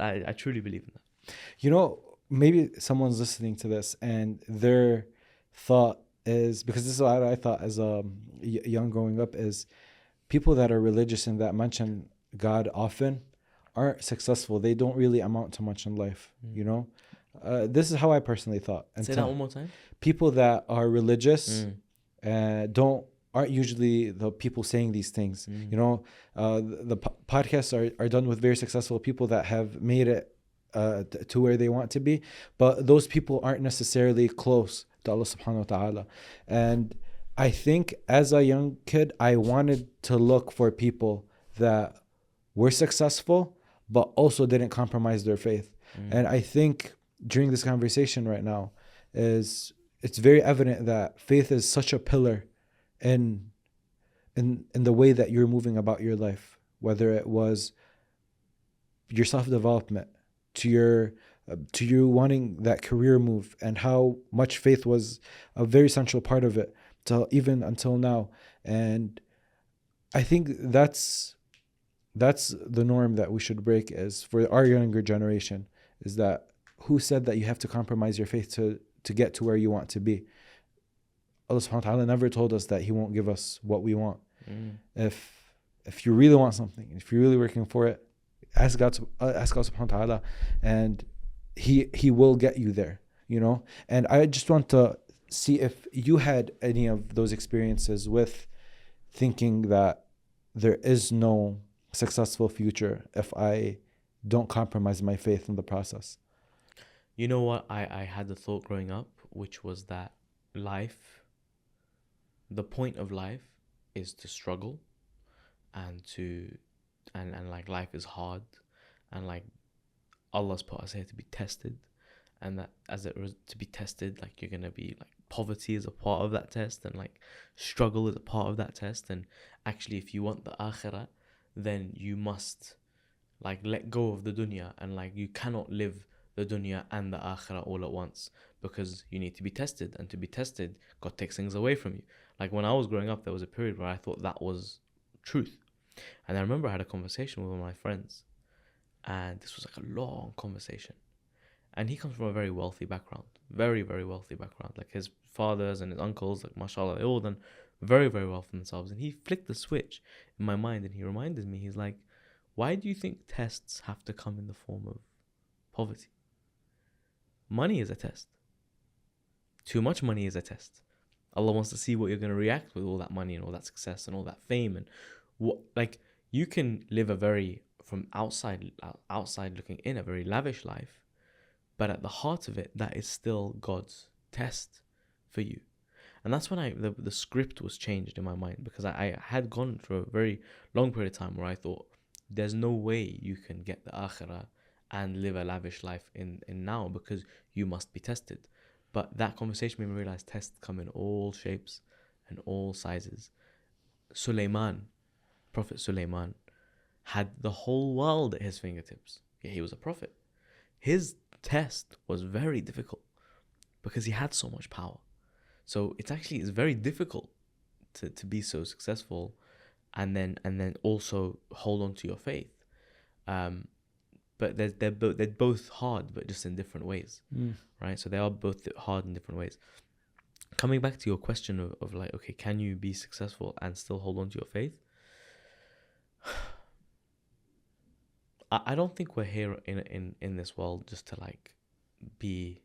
I truly believe in that. You know, maybe someone's listening to this and their thought is, because this is what I thought as a young growing up, is people that are religious and that mention God often aren't successful. They don't really amount to much in life, you know? This is how I personally thought. Say that one more time. People that are religious aren't usually the people saying these things. You know, the podcasts are done with very successful people that have made it to where they want to be, but those people aren't necessarily close to Allah subhanahu wa ta'ala. And I think as a young kid, I wanted to look for people that were successful but also didn't compromise their faith. And I think during this conversation right now it's very evident that faith is such a pillar in the way that you're moving about your life, whether it was your self-development, to your wanting that career move, and how much faith was a very central part of it even until now. And I think that's the norm that we should break, is for our younger generation, is that who said that you have to compromise your faith to get to where you want to be? Allah subhanahu wa ta'ala never told us that he won't give us what we want. If you really want something, if you're really working for it, ask God subhanahu wa ta'ala, and he will get you there, you know? And I just want to see if you had any of those experiences with thinking that there is no successful future if I don't compromise my faith in the process. You know what? I had the thought growing up, which was that life, the point of life, is to struggle and to and like life is hard, and like Allah's put us here to be tested, and that as it was to be tested, like you're gonna be like poverty is a part of that test, and like struggle is a part of that test, and actually if you want the akhirah, then you must like let go of the dunya, and like you cannot live the dunya and the akhirah all at once, because you need to be tested, and to be tested, God takes things away from you. Like when I was growing up, there was a period where I thought that was truth, and I remember I had a conversation with one of my friends, and this was like a long conversation, and he comes from a very wealthy background, very very wealthy background, like his fathers and his uncles, like mashallah, they all done very very well for themselves, and he flicked the switch in my mind, and he reminded me, he's like, why do you think tests have to come in the form of poverty? Money is a test. Too much money is a test. Allah wants to see what you're going to react with all that money and all that success and all that fame, and what, like, you can live a very, from outside looking in, a very lavish life, but at the heart of it, that is still God's test for you. And that's when the script was changed in my mind, because I had gone through a very long period of time where I thought, there's no way you can get the akhirah and live a lavish life in now, because you must be tested. But that conversation made me realize tests come in all shapes and all sizes. Prophet Sulaiman, had the whole world at his fingertips. Yeah, he was a prophet. His test was very difficult because he had so much power. So it's very difficult to be so successful and then also hold on to your faith. But they're both hard, but just in different ways, right? So they are both hard in different ways. Coming back to your question of like, okay, can you be successful and still hold on to your faith? I don't think we're here in this world just to like be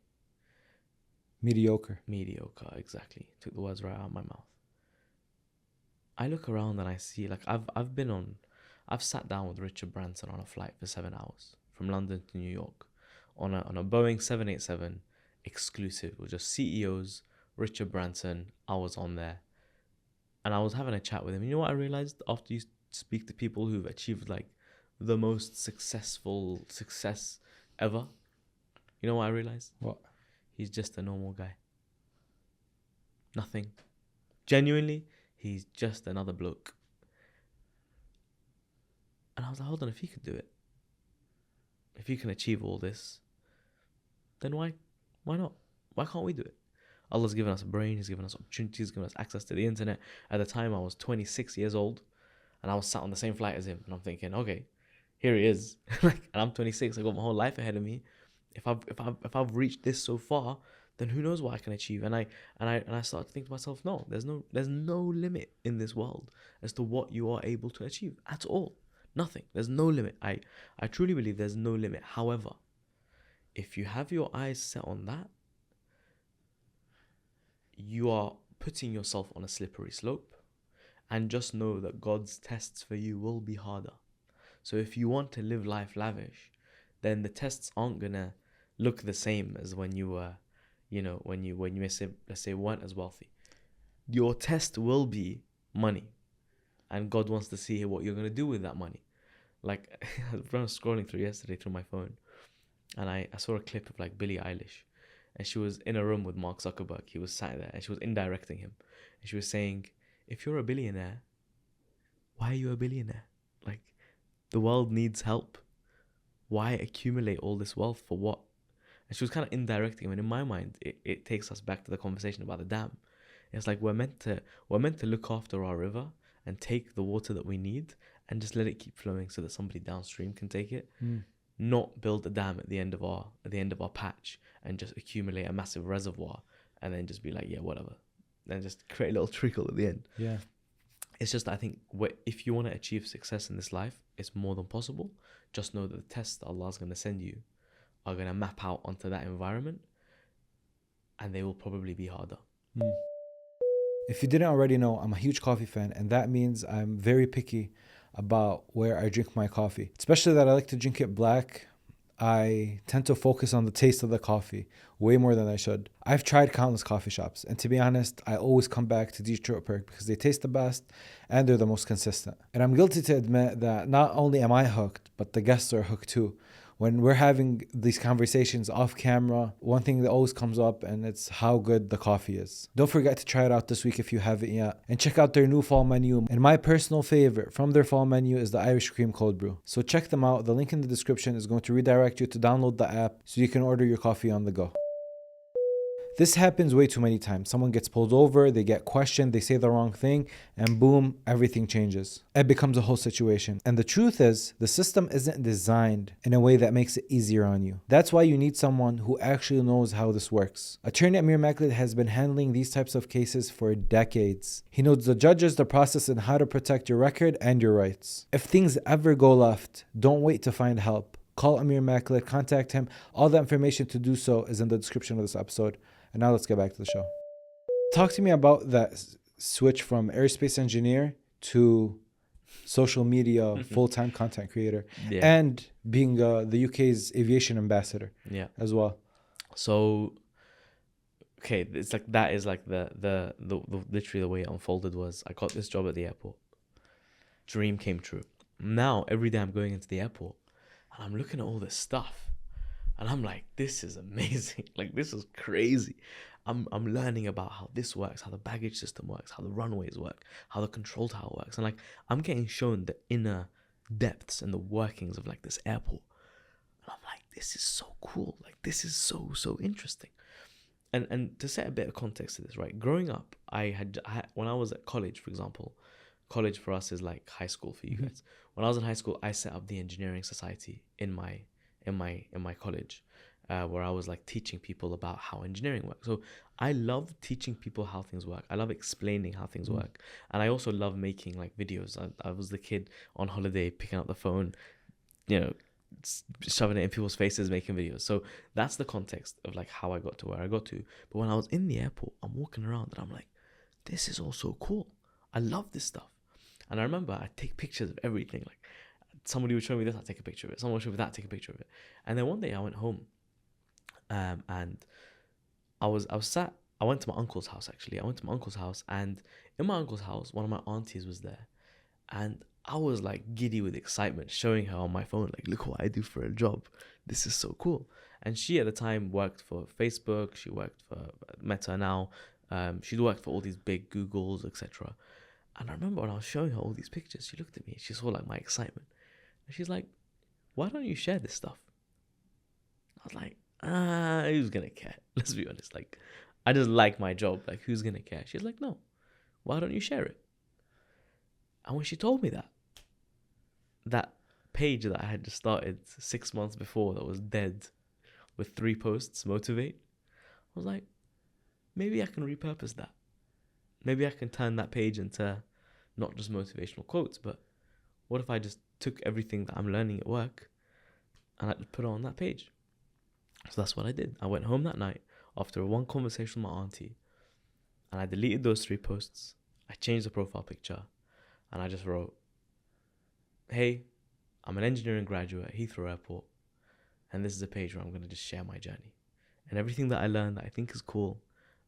mediocre. Exactly. Took the words right out of my mouth. I look around and I see, like, I've sat down with Richard Branson on a flight for 7 hours from London to New York on a Boeing 787 exclusive. It was just CEOs, Richard Branson. I was on there and I was having a chat with him. You know what I realized after you speak to people who've achieved like the most success ever? You know what I realized? What? He's just a normal guy. Nothing. Genuinely, he's just another bloke. And I was like, hold on, if he could do it, if you can achieve all this, then why not? Why can't we do it? Allah's given us a brain, He's given us opportunities, He's given us access to the internet. At the time, I was 26 years old, and I was sat on the same flight as him, and I'm thinking, okay, here he is, and I'm 26. I got my whole life ahead of me. If I've reached this so far, then who knows what I can achieve? And I started to think to myself, no, there's no limit in this world as to what you are able to achieve at all. Nothing. There's no limit. I truly believe there's no limit. However, if you have your eyes set on that, you are putting yourself on a slippery slope, and just know that God's tests for you will be harder. So if you want to live life lavish, then the tests aren't gonna look the same as when you were, when you let's say weren't as wealthy. Your test will be money, and God wants to see what you're gonna do with that money. Like, I was scrolling through yesterday through my phone, and I saw a clip of like Billie Eilish, and she was in a room with Mark Zuckerberg. He was sat there, and she was indirecting him, and she was saying, if you're a billionaire, why are you a billionaire? Like, the world needs help. Why accumulate all this wealth for what? And she was kind of indirecting him, and in my mind, it takes us back to the conversation about the dam. It's like we're meant to look after our river and take the water that we need and just let it keep flowing so that somebody downstream can take it. Not build a dam at the end of our patch and just accumulate a massive reservoir and then just be like, yeah, whatever, and just create a little trickle at the end. Yeah. It's just, I think, if you want to achieve success in this life, it's more than possible. Just know that the tests that Allah's going to send you are going to map out onto that environment, and they will probably be harder. If you didn't already know, I'm a huge coffee fan, and that means I'm very picky about where I drink my coffee. Especially that I like to drink it black. I tend to focus on the taste of the coffee way more than I should. I've tried countless coffee shops, and to be honest, I always come back to Detroit Perk because they taste the best and they're the most consistent. And I'm guilty to admit that not only am I hooked, but the guests are hooked too. When we're having these conversations off camera, one thing that always comes up, and it's how good the coffee is. Don't forget to try it out this week if you haven't yet. And check out their new fall menu. And my personal favorite from their fall menu is the Irish Cream Cold Brew. So check them out. The link in the description is going to redirect you to download the app so you can order your coffee on the go. This happens way too many times. Someone gets pulled over, they get questioned, they say the wrong thing, and boom, everything changes. It becomes a whole situation. And the truth is, the system isn't designed in a way that makes it easier on you. That's why you need someone who actually knows how this works. Attorney Amir Makhlid has been handling these types of cases for decades. He knows the judges, the process, and how to protect your record and your rights. If things ever go left, don't wait to find help. Call Amir Makhlid, contact him. All the information to do so is in the description of this episode. And now let's get back to the show. Talk to me about that switch from aerospace engineer to social media full-time content creator, and being the UK's aviation ambassador as well. So, okay, it's like that is like the literally the way it unfolded was I got this job at the airport. Dream came true. Now every day I'm going into the airport and I'm looking at all this stuff. And I'm like, this is amazing. Like, this is crazy. I'm learning about how this works, how the baggage system works, how the runways work, how the control tower works. And like, I'm getting shown the inner depths and the workings of like this airport. And I'm like, this is so cool. Like, this is so interesting. And to set a bit of context to this, right? Growing up, when I was at college, for example, college for us is like high school for you guys. When I was in high school, I set up the engineering society in my college, where I was like teaching people about how engineering works. So I love teaching people how things work. I love explaining how things work. And I also love making like videos. I was the kid on holiday picking up the phone, shoving it in people's faces, making videos. So that's the context of like how I got to where I got to. But when I was in the airport, I'm walking around and I'm like, this is all so cool. I love this stuff. And I remember I take pictures of everything. Like, somebody would show me this, I'd take a picture of it. Someone would show me that, take a picture of it. And then one day I went home, and I went to my uncle's house, actually. I went to my uncle's house, and in my uncle's house, one of my aunties was there. And I was like giddy with excitement, showing her on my phone, like, look what I do for a job. This is so cool. And she at the time worked for Facebook. She worked for Meta now. She'd worked for all these big Googles, etc. And I remember when I was showing her all these pictures, she looked at me and she saw like my excitement. And she's like, why don't you share this stuff? I was like, who's going to care? Let's be honest. Like, I just like my job. Like, who's going to care? She's like, no, why don't you share it? And when she told me that page that I had just started 6 months before that was dead with 3 posts, Motivate, I was like, maybe I can repurpose that. Maybe I can turn that page into not just motivational quotes, but what if I just took everything that I'm learning at work and I just put it on that page? So that's what I did. I went home that night after one conversation with my auntie, and I deleted those 3 posts. I changed the profile picture, and I just wrote, hey, I'm an engineering graduate at Heathrow Airport, and this is a page where I'm going to just share my journey. And everything that I learned that I think is cool,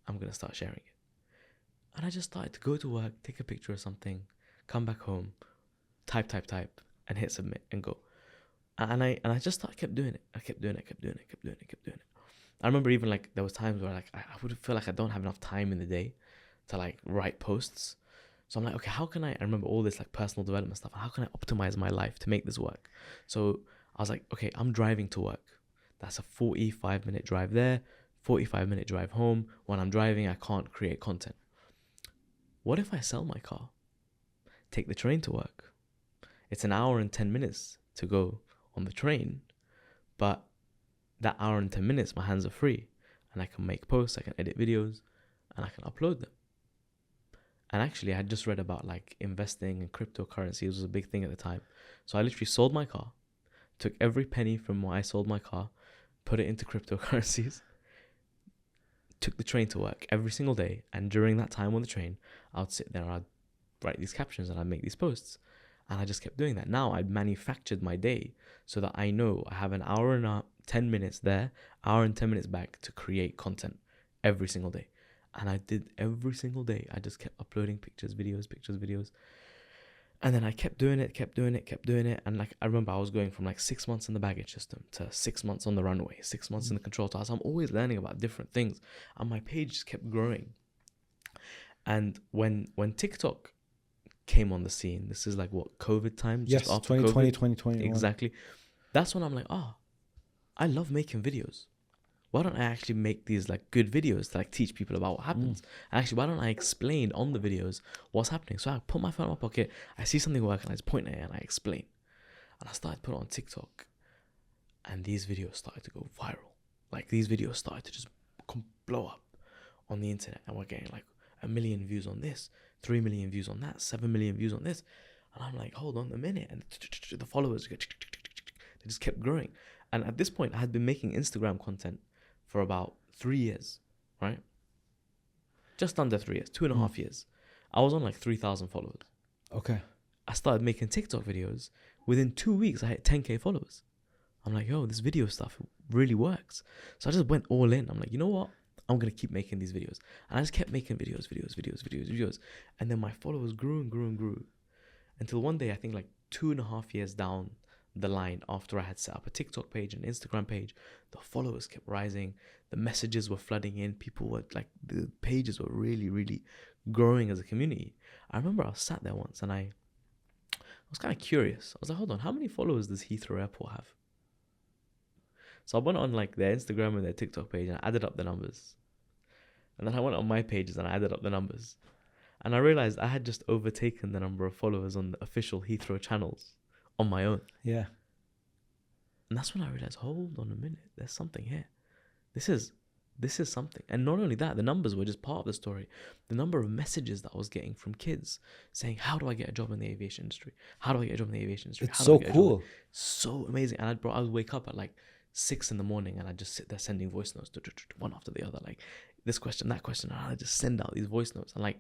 I'm going to start sharing it. And I just started to go to work, take a picture of something, come back home, type, and hit submit and go. And I just kept doing it. I kept doing it. I remember even like there was times where like I would feel like I don't have enough time in the day to like write posts. So I'm like, okay, how can I remember all this like personal development stuff? How can I optimize my life to make this work? So I was like, okay, I'm driving to work. That's a 45-minute drive there, 45-minute drive home. When I'm driving, I can't create content. What if I sell my car? Take the train to work. It's an hour and 10 minutes to go on the train, but that hour and 10 minutes, my hands are free, and I can make posts, I can edit videos, and I can upload them. And actually, I had just read about like investing in cryptocurrency. It was a big thing at the time. So I literally sold my car, took every penny from what I sold my car, put it into cryptocurrencies, took the train to work every single day. And during that time on the train, I would sit there and I'd write these captions and I'd make these posts. And I just kept doing that. Now I manufactured my day so that I know I have an hour and 10 minutes there, hour and 10 minutes back to create content every single day. And I did every single day. I just kept uploading pictures, videos. And then I kept doing it. And like, I remember I was going from like 6 months in the baggage system to 6 months on the runway, 6 months in the control tower. So I'm always learning about different things. And my page just kept growing. And when TikTok came on the scene, this is like what, COVID time? Yes, just after 2020, COVID? 2021. Exactly. That's when I'm like, I love making videos. Why don't I actually make these like good videos to like teach people about what happens? And actually, why don't I explain on the videos what's happening? So I put my phone in my pocket, I see something work, and I just point at it and I explain. And I started putting it on TikTok, and these videos started to go viral. Like, these videos started to just blow up on the internet, and we're getting like 1 million views on this, 3 million views on that, 7 million views on this. And I'm like, hold on a minute. And the followers, they just kept growing. And at this point, I had been making Instagram content for about 3 years, right? Just under 3 years, 2.5 years. I was on like 3,000 followers. Okay. I started making TikTok videos. Within 2 weeks, I hit 10K followers. I'm like, yo, this video stuff really works. So I just went all in. I'm like, you know what? I'm going to keep making these videos. And I just kept making videos. And then my followers grew and grew. Until one day, I think like 2.5 years down the line, after I had set up a TikTok page and Instagram page, the followers kept rising. The messages were flooding in. People were like, the pages were really, really growing as a community. I remember I was sat there once and I was kind of curious. I was like, hold on, how many followers does Heathrow Airport have? So I went on like their Instagram and their TikTok page and I added up the numbers. And then I went on my pages and I added up the numbers. And I realized I had just overtaken the number of followers on the official Heathrow channels on my own. Yeah. And that's when I realized, hold on a minute, there's something here. This is something. And not only that, the numbers were just part of the story. The number of messages that I was getting from kids saying, how do I get a job in the aviation industry? How do I get a job in the aviation industry? It's so cool. So amazing. And I would wake up at like 6 in the morning and I'd just sit there sending voice notes one after the other, like this question, that question, and I'd just send out these voice notes. And like,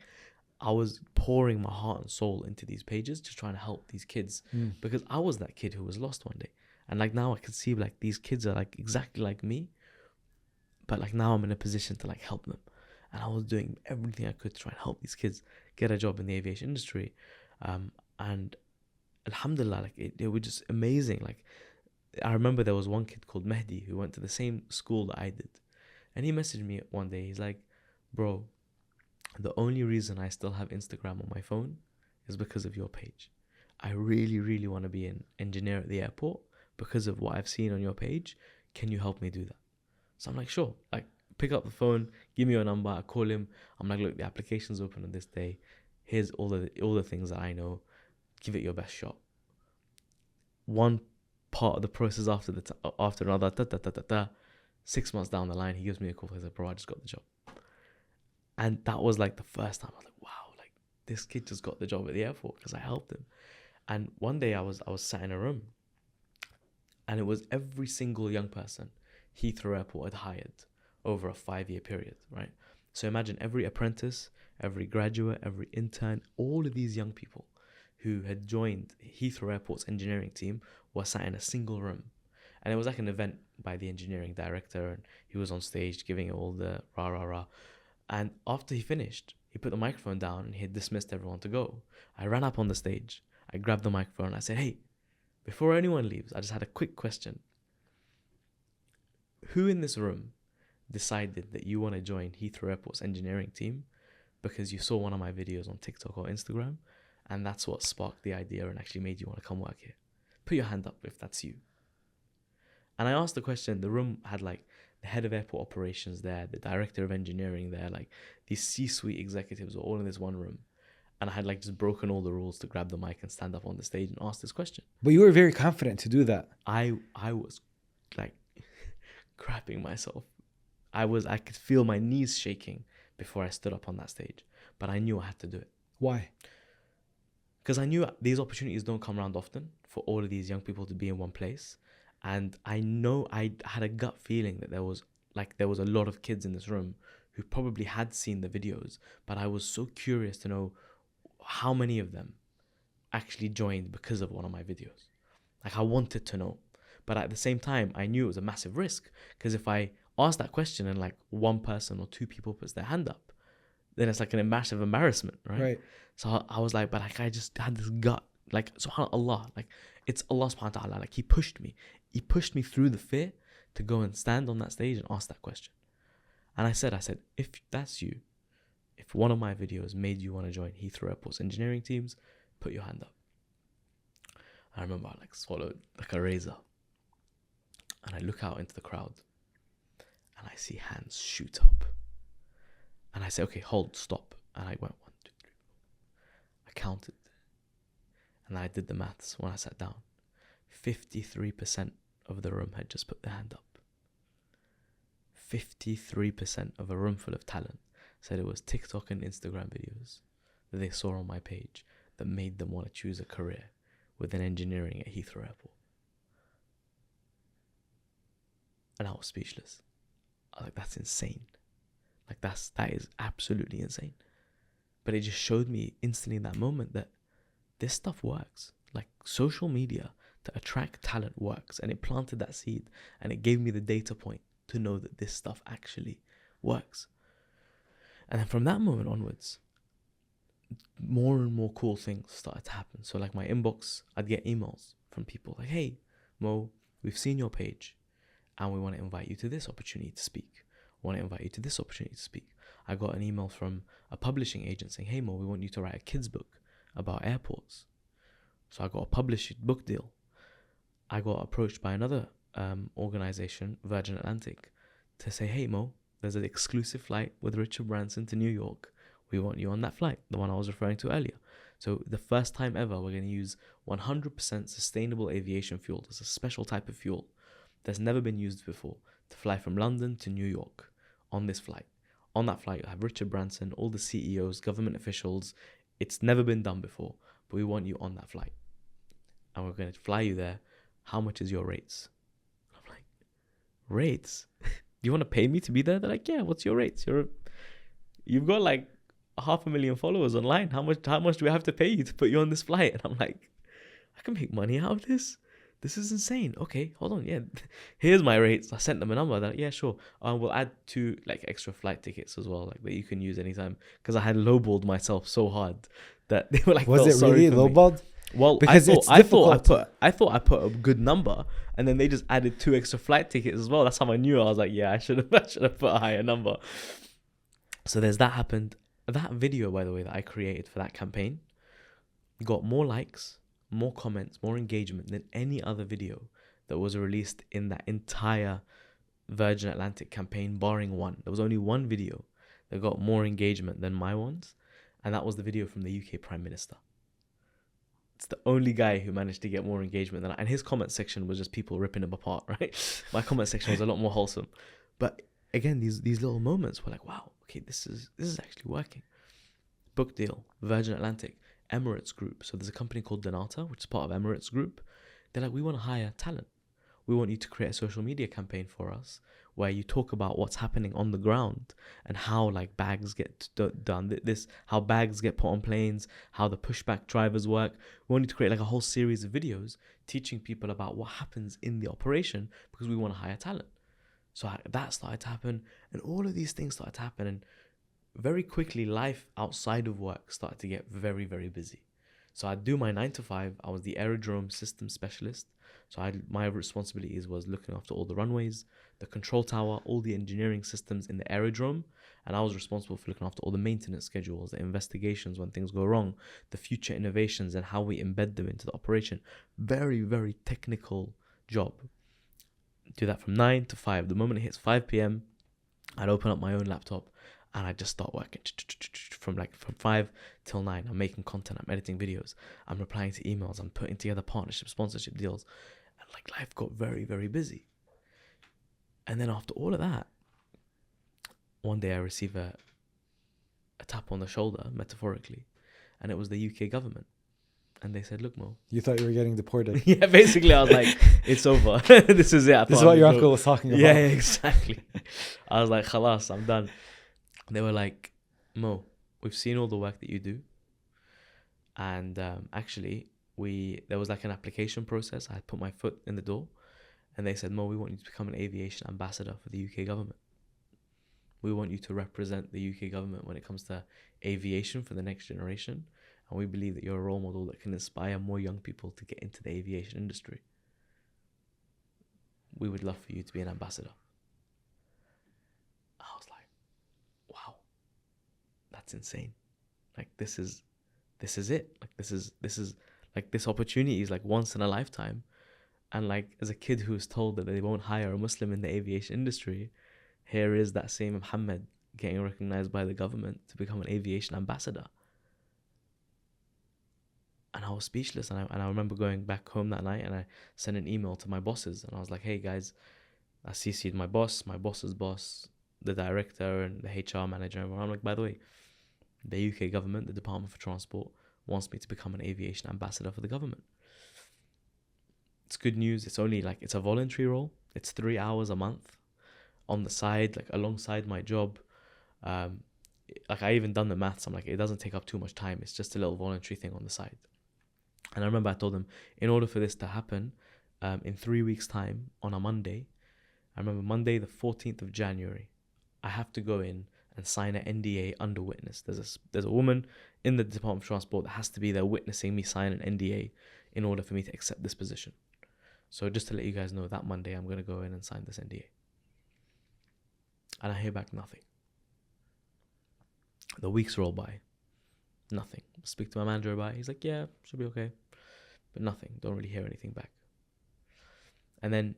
I was pouring my heart and soul into these pages, just trying to help these kids, because I was that kid who was lost one day. And like, now I can see like these kids are like exactly like me, but like now I'm in a position to like help them. And I was doing everything I could to try and help these kids get a job in the aviation industry. And alhamdulillah, like it was just amazing. Like, I remember there was one kid called Mehdi who went to the same school that I did. And he messaged me one day. He's like, bro, the only reason I still have Instagram on my phone is because of your page. I really, really want to be an engineer at the airport because of what I've seen on your page. Can you help me do that? So I'm like, sure. Like, pick up the phone, give me your number. I call him. I'm like, look, the application's open on this day. Here's all the things that I know. Give it your best shot. One part of the process after another, 6 months down the line, he gives me a call. He's like, bro, I just got the job. And that was like the first time I was like, wow, like this kid just got the job at the airport because I helped him. And one day I was sat in a room and it was every single young person Heathrow Airport had hired over a 5-year period, right? So imagine every apprentice, every graduate, every intern, all of these young people who had joined Heathrow Airport's engineering team were sat in a single room. And it was like an event by the engineering director, and he was on stage giving it all the rah. And after he finished, he put the microphone down and he had dismissed everyone to go. I ran up on the stage, I grabbed the microphone and I said, hey, before anyone leaves, I just had a quick question. Who in this room decided that you want to join Heathrow Airport's engineering team because you saw one of my videos on TikTok or Instagram, and that's what sparked the idea and actually made you want to come work here? Put your hand up if that's you. And I asked the question. The room had like the head of airport operations there, the director of engineering there, like these C-suite executives were all in this one room. And I had like just broken all the rules to grab the mic and stand up on the stage and ask this question. But you were very confident to do that. I was like crapping myself. I could feel my knees shaking before I stood up on that stage, but I knew I had to do it. Why? Because I knew these opportunities don't come around often for all of these young people to be in one place. And I know I had a gut feeling that there was a lot of kids in this room who probably had seen the videos, but I was so curious to know how many of them actually joined because of one of my videos. Like, I wanted to know. But at the same time, I knew it was a massive risk, because if I ask that question and like one person or two people puts their hand up, then it's like a massive embarrassment, right? Right. So I was like, but like, I just had this gut, like, subhanAllah, like, it's Allah subhanahu wa ta'ala, like, he pushed me through the fear to go and stand on that stage and ask that question. And I said, if that's you, if one of my videos made you want to join Heathrow Airport's engineering teams, put your hand up. I remember I like swallowed like a razor, and I look out into the crowd and I see hands shoot up. And I say, okay, hold, stop. And I went 1, 2, 3, 4. I counted. And I did the maths when I sat down. 53% of the room had just put their hand up. 53% of a room full of talent said it was TikTok and Instagram videos that they saw on my page that made them want to choose a career within engineering at Heathrow Airport. And I was speechless. I was like, that's insane. Like, that is absolutely insane. But it just showed me instantly in that moment that this stuff works. Like, social media to attract talent works, and it planted that seed, and it gave me the data point to know that this stuff actually works. And then from that moment onwards, more and more cool things started to happen. So like my inbox, I'd get emails from people like, hey, Mo, we've seen your page and we want to invite you to this opportunity to speak. We want to invite you to this opportunity to speak. I got an email from a publishing agent saying, hey, Mo, we want you to write a kid's book about airports. So I got a published book deal. I got approached by another organization, Virgin Atlantic, to say, hey, Mo, there's an exclusive flight with Richard Branson to New York. We want you on that flight, the one I was referring to earlier. So the first time ever, we're going to use 100% sustainable aviation fuel. There's a special type of fuel that's never been used before to fly from London to New York on this flight. On that flight, you have Richard Branson, all the CEOs, government officials. It's never been done before, but we want you on that flight. And we're going to fly you there. How much is your rates? I'm like, rates? You want to pay me to be there? They're like, yeah, what's your rates? You've got like 500,000 followers online. How much do we have to pay you to put you on this flight? And I'm like, I can make money out of this. This is insane. Okay, hold on. Yeah, here's my rates. I sent them a number. They're like, yeah, sure. We'll add 2 like extra flight tickets as well, like that you can use anytime. Because I had lowballed myself so hard that they were like, was it really lowballed? Well, because I thought I put a good number, and then they just added 2 extra flight tickets as well. That's how I knew. I was like, yeah, I should have put a higher number. So there's that happened. That video, by the way, that I created for that campaign got more likes, more comments, more engagement than any other video that was released in that entire Virgin Atlantic campaign, barring one. There was only one video that got more engagement than my ones, and that was the video from the UK Prime Minister. It's the only guy who managed to get more engagement than I. And his comment section was just people ripping him apart, right? My comment section was a lot more wholesome. But again, these little moments were like, wow, okay, this is actually working. Book deal, Virgin Atlantic, Emirates Group. So there's a company called Donata, which is part of Emirates Group. They're like, we want to hire talent. We want you to create a social media campaign for us where you talk about what's happening on the ground and how like bags get done, how bags get put on planes, how the pushback drivers work. We want you to create like a whole series of videos teaching people about what happens in the operation because we want to hire talent. So that started to happen, and all of these things started to happen, and very quickly life outside of work started to get very, very busy. So I'd do my 9 to 5. I was the aerodrome system specialist. So my responsibilities was looking after all the runways, the control tower, all the engineering systems in the aerodrome. And I was responsible for looking after all the maintenance schedules, the investigations when things go wrong, the future innovations and how we embed them into the operation. Very, very technical job. Do that from 9 to 5. The moment it hits 5 p.m., I'd open up my own laptop and I just start working from 5 till 9. I'm making content, I'm editing videos, I'm replying to emails, I'm putting together partnership, sponsorship deals. And like life got very, very busy. And then after all of that, one day I receive a tap on the shoulder, metaphorically, and it was the UK government. And they said, look, Mo. You thought you were getting deported. Yeah, basically I was like, it's over. This is it. This is what your uncle was talking about. Yeah, exactly. I was like, khalas, I'm done. They were like, Mo, we've seen all the work that you do, And actually, there was like an application process. I had put my foot in the door, and they said, Mo, we want you to become an aviation ambassador for the UK government. We want you to represent the UK government when it comes to aviation for the next generation. And we believe that you're a role model that can inspire more young people to get into the aviation industry. We would love for you to be an ambassador. I was like, wow, that's insane. Like, this is it. Like, this is like, this opportunity is like once in a lifetime. And like, as a kid who was told that they won't hire a Muslim in the aviation industry, here is that same Muhammad getting recognized by the government to become an aviation ambassador. And I was speechless. And I remember going back home that night, and I sent an email to my bosses, and I was like, hey guys, I CC'd my boss's boss, the director, and the HR manager. And I'm like, by the way, the UK government, the Department for Transport, wants me to become an aviation ambassador for the government. It's good news. It's only like, it's a voluntary role. It's 3 hours a month on the side, like alongside my job. Like, I even done the maths. I'm like, it doesn't take up too much time. It's just a little voluntary thing on the side. And I remember I told them, in order for this to happen, in 3 weeks' time, on a Monday, I remember Monday the 14th of January, I have to go in and sign an NDA under witness. There's a woman in the Department of Transport that has to be there witnessing me sign an NDA in order for me to accept this position. So just to let you guys know, that Monday I'm going to go in and sign this NDA. And I hear back nothing. The weeks roll by. Nothing. Speak to my manager about it. He's like, yeah, should be okay. But nothing. Don't really hear anything back. And then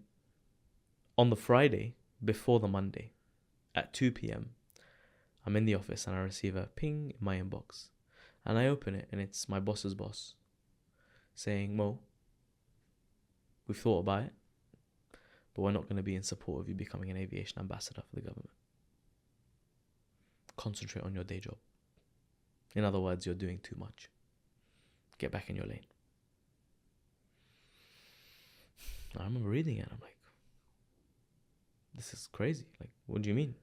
on the Friday before the Monday at 2 p.m, I'm in the office and I receive a ping in my inbox. And I open it, and it's my boss's boss saying, Mo, we've thought about it, but we're not going to be in support of you becoming an aviation ambassador for the government. Concentrate on your day job. In other words, you're doing too much. Get back in your lane. I remember reading it. I'm like, this is crazy. Like, what do you mean?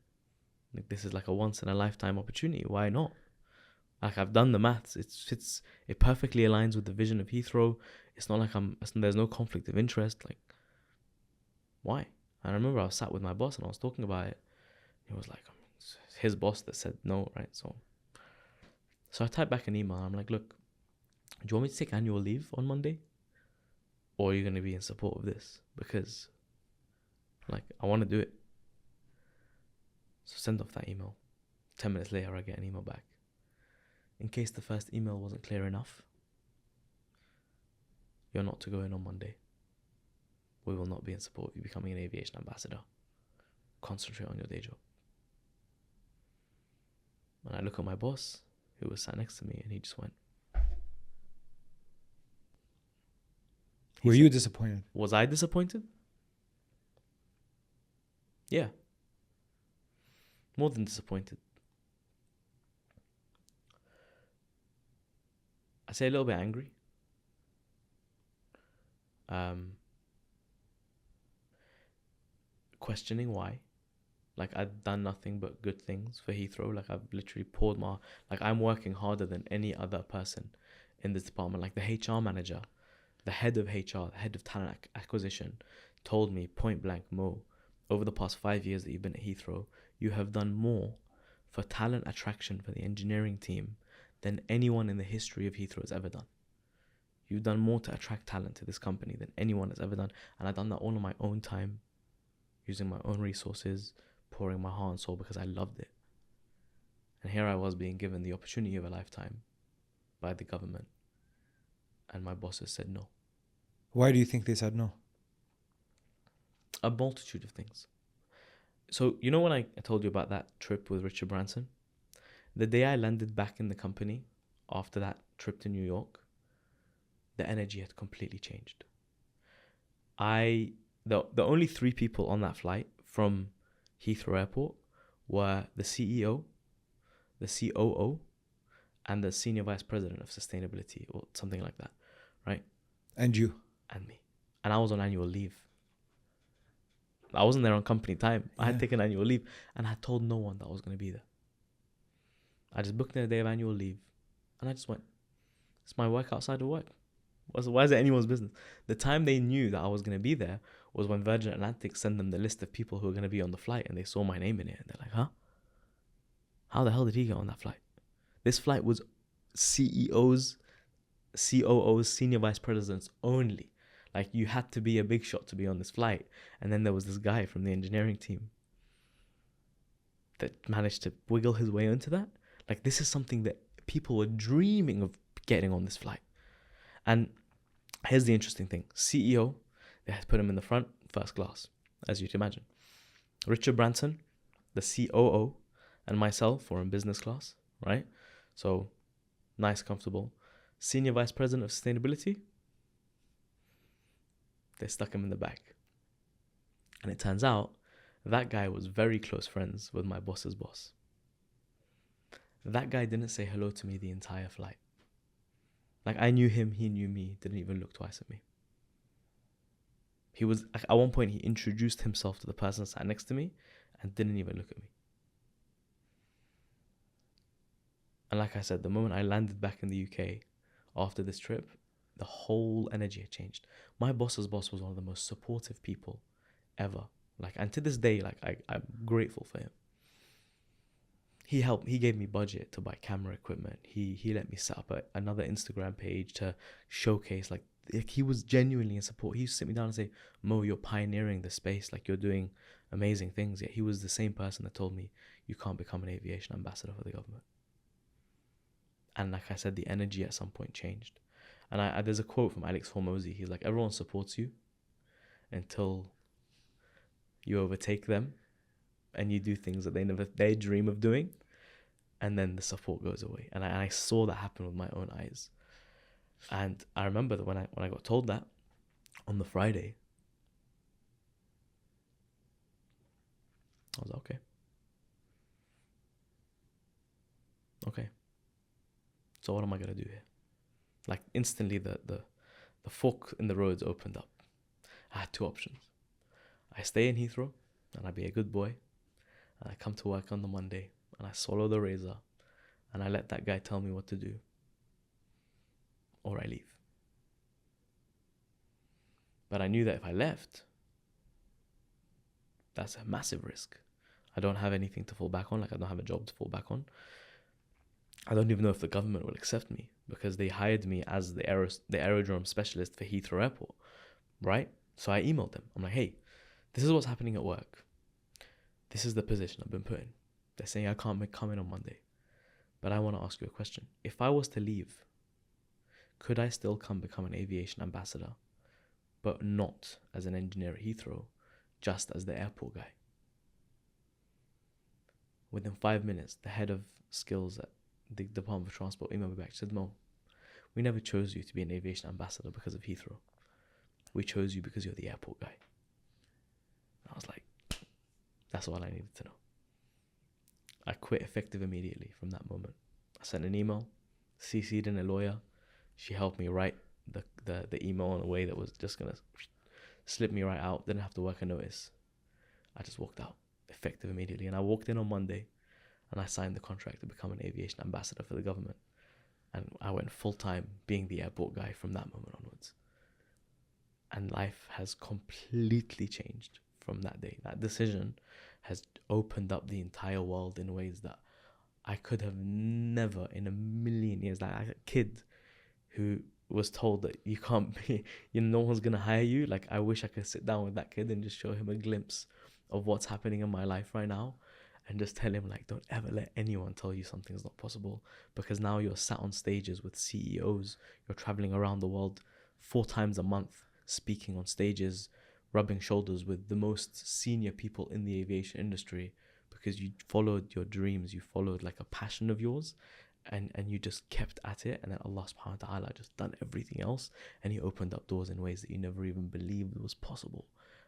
Like, this is like a once in a lifetime opportunity. Why not? Like, I've done the maths. It perfectly aligns with the vision of Heathrow. It's not like there's no conflict of interest. Like, why? And I remember I was sat with my boss and I was talking about it. He was like, it's his boss that said no, right? So I typed back an email. I'm like, look, do you want me to take annual leave on Monday? Or are you going to be in support of this? Because, like, I want to do it. So send off that email. 10 minutes later, I get an email back. In case the first email wasn't clear enough, you're not to go in on Monday. We will not be in support of you becoming an aviation ambassador. Concentrate on your day job. And I look at my boss, who was sat next to me, and he just went. Were you disappointed? Was I disappointed? Yeah. More than disappointed. I say a little bit angry. Questioning why. Like, I've done nothing but good things for Heathrow. Like, I've literally poured like, I'm working harder than any other person in this department. Like, the HR manager, the head of HR, the head of talent acquisition, told me point blank, Mo, over the past 5 years that you've been at Heathrow, you have done more for talent attraction for the engineering team than anyone in the history of Heathrow has ever done. You've done more to attract talent to this company than anyone has ever done. And I've done that all on my own time, using my own resources, pouring my heart and soul because I loved it. And here I was being given the opportunity of a lifetime by the government. And my bosses said no. Why do you think they said no? A multitude of things. So, you know when I told you about that trip with Richard Branson? The day I landed back in the company after that trip to New York, the energy had completely changed. The only 3 people on that flight from Heathrow Airport were the CEO, the COO, and the Senior Vice President of Sustainability, or something like that, right? And you? And me. And I was on annual leave. I wasn't there on company time. I had taken annual leave, and I told no one that I was going to be there. I just booked in a day of annual leave, and I just went. It's my work outside of work. Why is it anyone's business? The time they knew that I was going to be there was when Virgin Atlantic sent them the list of people who were going to be on the flight, and they saw my name in it, and they're like, huh? How the hell did he get on that flight? This flight was CEOs, COOs, senior vice presidents only. Like, you had to be a big shot to be on this flight. And then there was this guy from the engineering team that managed to wiggle his way into that. Like, this is something that people were dreaming of getting on this flight. And here's the interesting thing. CEO, they had to put him in the front, first class, as you'd imagine. Richard Branson, the COO, and myself were in business class, right? So, nice, comfortable. Senior Vice President of Sustainability, they stuck him in the back. And it turns out that guy was very close friends with my boss's boss. That guy didn't say hello to me the entire flight. Like, I knew him, he knew me, didn't even look twice at me. He was, at one point, he introduced himself to the person sat next to me and didn't even look at me. And like I said, the moment I landed back in the UK after this trip, the whole energy had changed. My boss's boss was one of the most supportive people ever. Like, and to this day, like, I'm grateful for him. He helped, he gave me budget to buy camera equipment. He let me set up another Instagram page to showcase, like, he was genuinely in support. He used to sit me down and say, Mo, you're pioneering the space, like, you're doing amazing things. Yet he was the same person that told me, you can't become an aviation ambassador for the government. And like I said, the energy at some point changed. And there's a quote from Alex Hormozy. He's like, everyone supports you until you overtake them and you do things that they dream of doing, and then the support goes away. And I saw that happen with my own eyes. And I remember that when I got told that on the Friday, I was like, okay. So what am I gonna do here? Like, instantly the fork in the roads opened up. I had two options. I stay in Heathrow and I be a good boy, and I come to work on the Monday and I swallow the razor and I let that guy tell me what to do, or I leave. But I knew that if I left, that's a massive risk. I don't have anything to fall back on. Like, I don't have a job to fall back on. I don't even know if the government will accept me, because they hired me as the aerodrome specialist for Heathrow Airport, right? So I emailed them. I'm like, hey, this is what's happening at work. This is the position I've been put in. They're saying I can't come in on Monday. But I want to ask you a question. If I was to leave, could I still become an aviation ambassador, but not as an engineer at Heathrow, just as the airport guy? Within 5 minutes, the head of skills at the Department of Transport emailed me back. She said, Mo, we never chose you to be an aviation ambassador because of Heathrow. We chose you because you're the airport guy. And I was like, that's all I needed to know. I quit effective immediately from that moment. I sent an email, CC'd in a lawyer. She helped me write the email in a way that was just going to slip me right out. Didn't have to work a notice. I just walked out effective immediately. And I walked in on Monday and I signed the contract to become an aviation ambassador for the government. And I went full-time being the airport guy from that moment onwards. And life has completely changed from that day. That decision has opened up the entire world in ways that I could have never in a million years. Like, a kid who was told that you can't be, no one's going to hire you. Like, I wish I could sit down with that kid and just show him a glimpse of what's happening in my life right now, and just tell him, like, don't ever let anyone tell you something's not possible, because now you're sat on stages with CEOs. You're traveling around the world 4 times a month, speaking on stages, rubbing shoulders with the most senior people in the aviation industry, because you followed your dreams, you followed like a passion of yours, and you just kept at it. And then Allah subhanahu wa ta'ala just done everything else, and he opened up doors in ways that you never even believed was possible.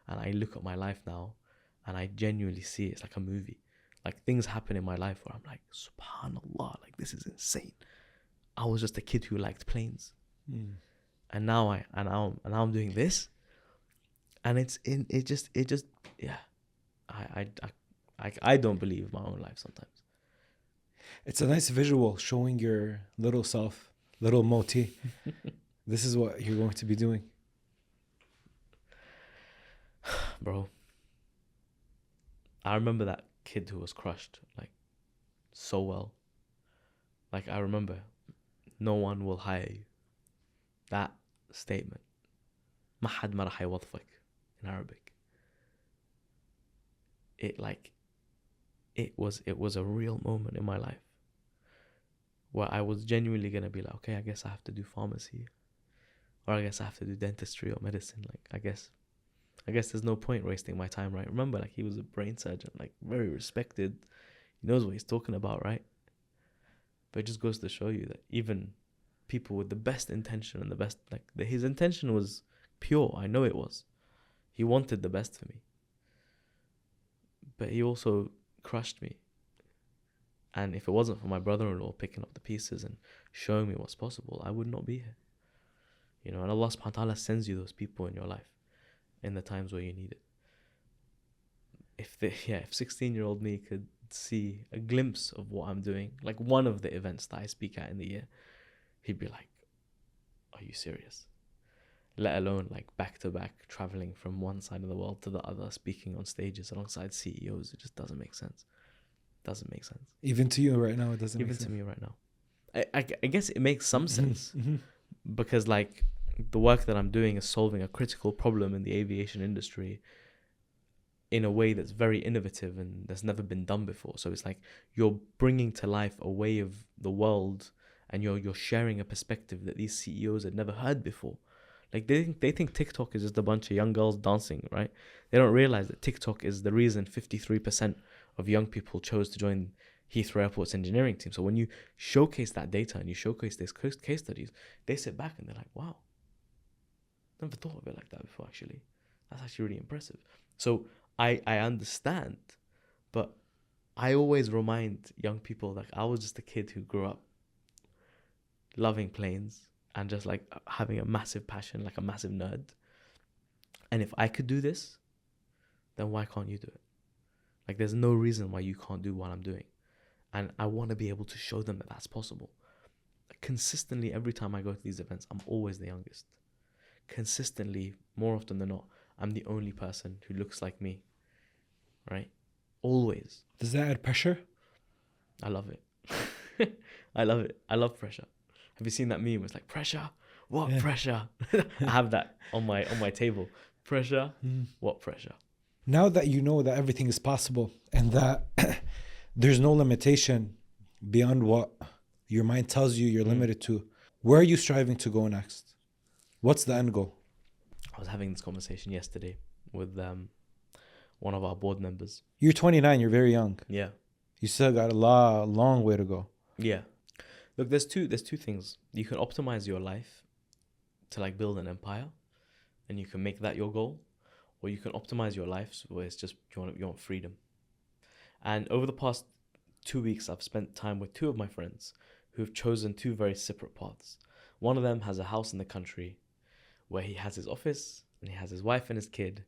And I look at my life now and I genuinely see it's like a movie. Like, things happen in my life where I'm like, subhanallah, like, this is insane. I was just a kid who liked planes. And now I'm doing this, and I don't believe my own life sometimes. It's a nice visual showing your little self Little Moti. This is what you're going to be doing. Bro, I remember that kid who was crushed, like, so well. Like, I remember, no one will hire you. That statement. ما حد ما راح يوظفك in Arabic. It was a real moment in my life where I was genuinely gonna be like, okay, I guess I have to do pharmacy, or I guess I have to do dentistry or medicine. Like, I guess there's no point wasting my time, right? Remember, like, he was a brain surgeon, like, very respected. He knows what he's talking about, right? But it just goes to show you that even people with the best intention and the best, like, his intention was pure. I know it was. He wanted the best for me. But he also crushed me. And if it wasn't for my brother-in-law picking up the pieces and showing me what's possible, I would not be here. You know, and Allah subhanahu wa ta'ala sends you those people in your life in the times where you need it. If 16-year-old me could see a glimpse of what I'm doing, like one of the events that I speak at in the year, he'd be like, are you serious? Let alone like back to back, traveling from one side of the world to the other, speaking on stages alongside CEOs. It just doesn't make sense. Doesn't make sense. Even to you right now, it doesn't Even make sense. to me right now. I guess it makes some sense Mm-hmm. because like the work that I'm doing is solving a critical problem in the aviation industry in a way that's very innovative and that's never been done before. So it's like you're bringing to life a way of the world, and you're sharing a perspective that these CEOs had never heard before. Like they think TikTok is just a bunch of young girls dancing, right? They don't realize that TikTok is the reason 53% of young people chose to join Heathrow Airport's engineering team. So when you showcase that data and you showcase these case studies, they sit back and they're like, wow, never thought of it like that before, actually. That's actually really impressive. So I understand, but I always remind young people, like, I was just a kid who grew up loving planes and just like having a massive passion, like a massive nerd. And if I could do this, then why can't you do it? Like, there's no reason why you can't do what I'm doing. And I want to be able to show them that that's possible. Consistently, every time I go to these events, I'm always the youngest. Consistently, more often than not, I'm the only person who looks like me, right? Always. Does that add pressure? I love it. I love it. I love pressure. Have you seen that meme? It's like, pressure? What pressure? I have that on my table. Pressure? What pressure? Now that you know that everything is possible and that there's no limitation beyond what your mind tells you you're limited to, where are you striving to go next? What's the end goal? I was having this conversation yesterday with one of our board members. You're 29, you're very young. Yeah. You still got a long way to go. Yeah. Look, there's two things. You can optimize your life to like build an empire, and you can make that your goal, or you can optimize your life where it's just you want freedom. And over the past 2 weeks, I've spent time with two of my friends who've chosen two very separate paths. One of them has a house in the country where he has his office and he has his wife and his kid,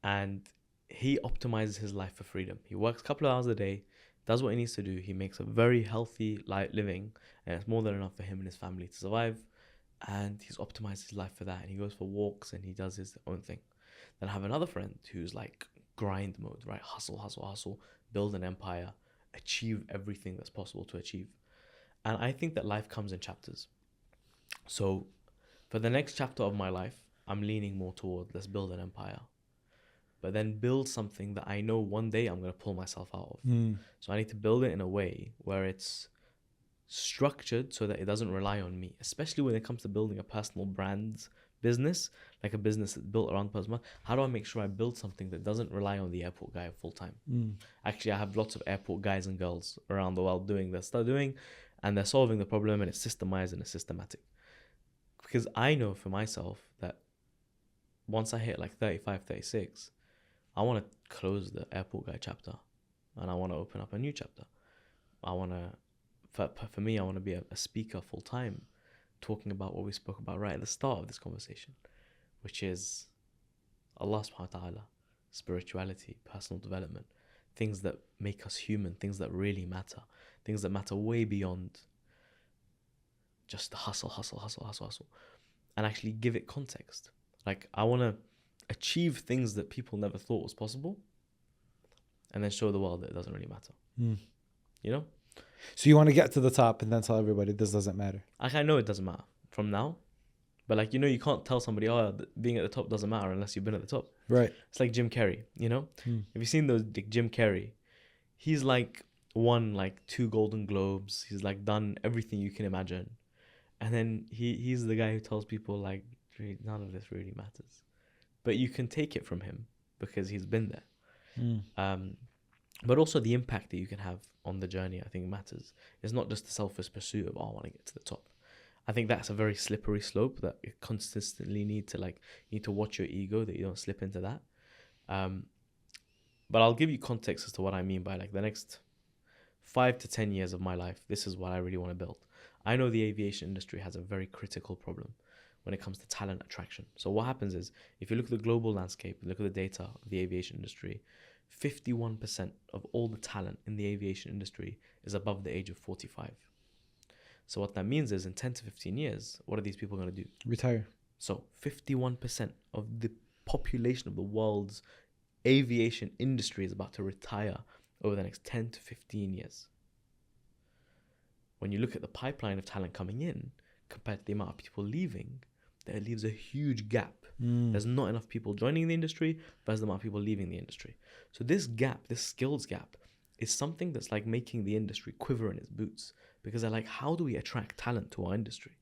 and he optimizes his life for freedom. He works a couple of hours a day, does what he needs to do. He makes a very healthy living, and it's more than enough for him and his family to survive. And he's optimized his life for that. And he goes for walks and he does his own thing. Then I have another friend who's like grind mode, right? Hustle, build an empire, achieve everything that's possible to achieve. And I think that life comes in chapters. So for the next chapter of my life, I'm leaning more toward let's build an empire. But then build something that I know one day I'm going to pull myself out of. So I need to build it in a way where it's structured so that it doesn't rely on me, especially when it comes to building a personal brand business, like a business that's built around personal. How do I make sure I build something that doesn't rely on the airport guy full time? Actually, I have lots of airport guys and girls around the world doing their stuff, and they're solving the problem, and it's systemized and it's systematic. Because I know for myself that once I hit like 35, 36, I want to close the airport guy chapter and I want to open up a new chapter. I want to, for me, I want to be a speaker full time, talking about what we spoke about right at the start of this conversation, which is Allah subhanahu wa ta'ala, spirituality, personal development, things that make us human, things that really matter, things that matter way beyond just hustle, hustle, hustle, hustle, hustle, and actually give it context. Like, I want to achieve things that people never thought was possible, and then show the world that it doesn't really matter. You know? So you want to get to the top and then tell everybody this doesn't matter. Like, I know it doesn't matter from now, but like, you know, you can't tell somebody, oh, being at the top doesn't matter unless you've been at the top. Right. It's like Jim Carrey, you know? Have you seen those, like, Jim Carrey? He's like won like 2 Golden Globes. He's like done everything you can imagine. And then he's the guy who tells people like, none of this really matters. But you can take it from him because he's been there. But also the impact that you can have on the journey, I think, matters. It's not just the selfish pursuit of, oh, I want to get to the top. I think that's a very slippery slope that you consistently need to watch your ego, that you don't slip into that. But I'll give you context as to what I mean by like the next 5 to 10 years of my life. This is what I really want to build. I know the aviation industry has a very critical problem when it comes to talent attraction. So what happens is, if you look at the global landscape, look at the data of the aviation industry, 51% of all the talent in the aviation industry is above the age of 45. So what that means is, in 10 to 15 years, what are these people going to do? Retire. So 51% of the population of the world's aviation industry is about to retire over the next 10 to 15 years. When you look at the pipeline of talent coming in compared to the amount of people leaving, there leaves a huge gap. There's not enough people joining the industry versus the amount of people leaving the industry. So this gap, this skills gap, is something that's like making the industry quiver in its boots, because they're like, how do we attract talent to our industry?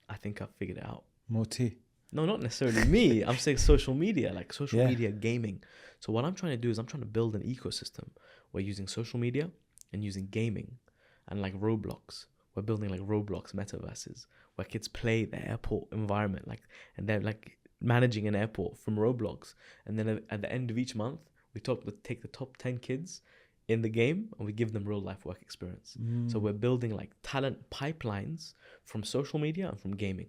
I think I've figured it out. Moti. No, not necessarily me. I'm saying social media, like social media gaming. So what I'm trying to do is I'm trying to build an ecosystem where, using social media and using gaming and like Roblox, we're building like Roblox metaverses where kids play the airport environment, like, and they're like managing an airport from Roblox. And then at the end of each month, we take the top 10 kids in the game and we give them real life work experience. So we're building like talent pipelines from social media and from gaming.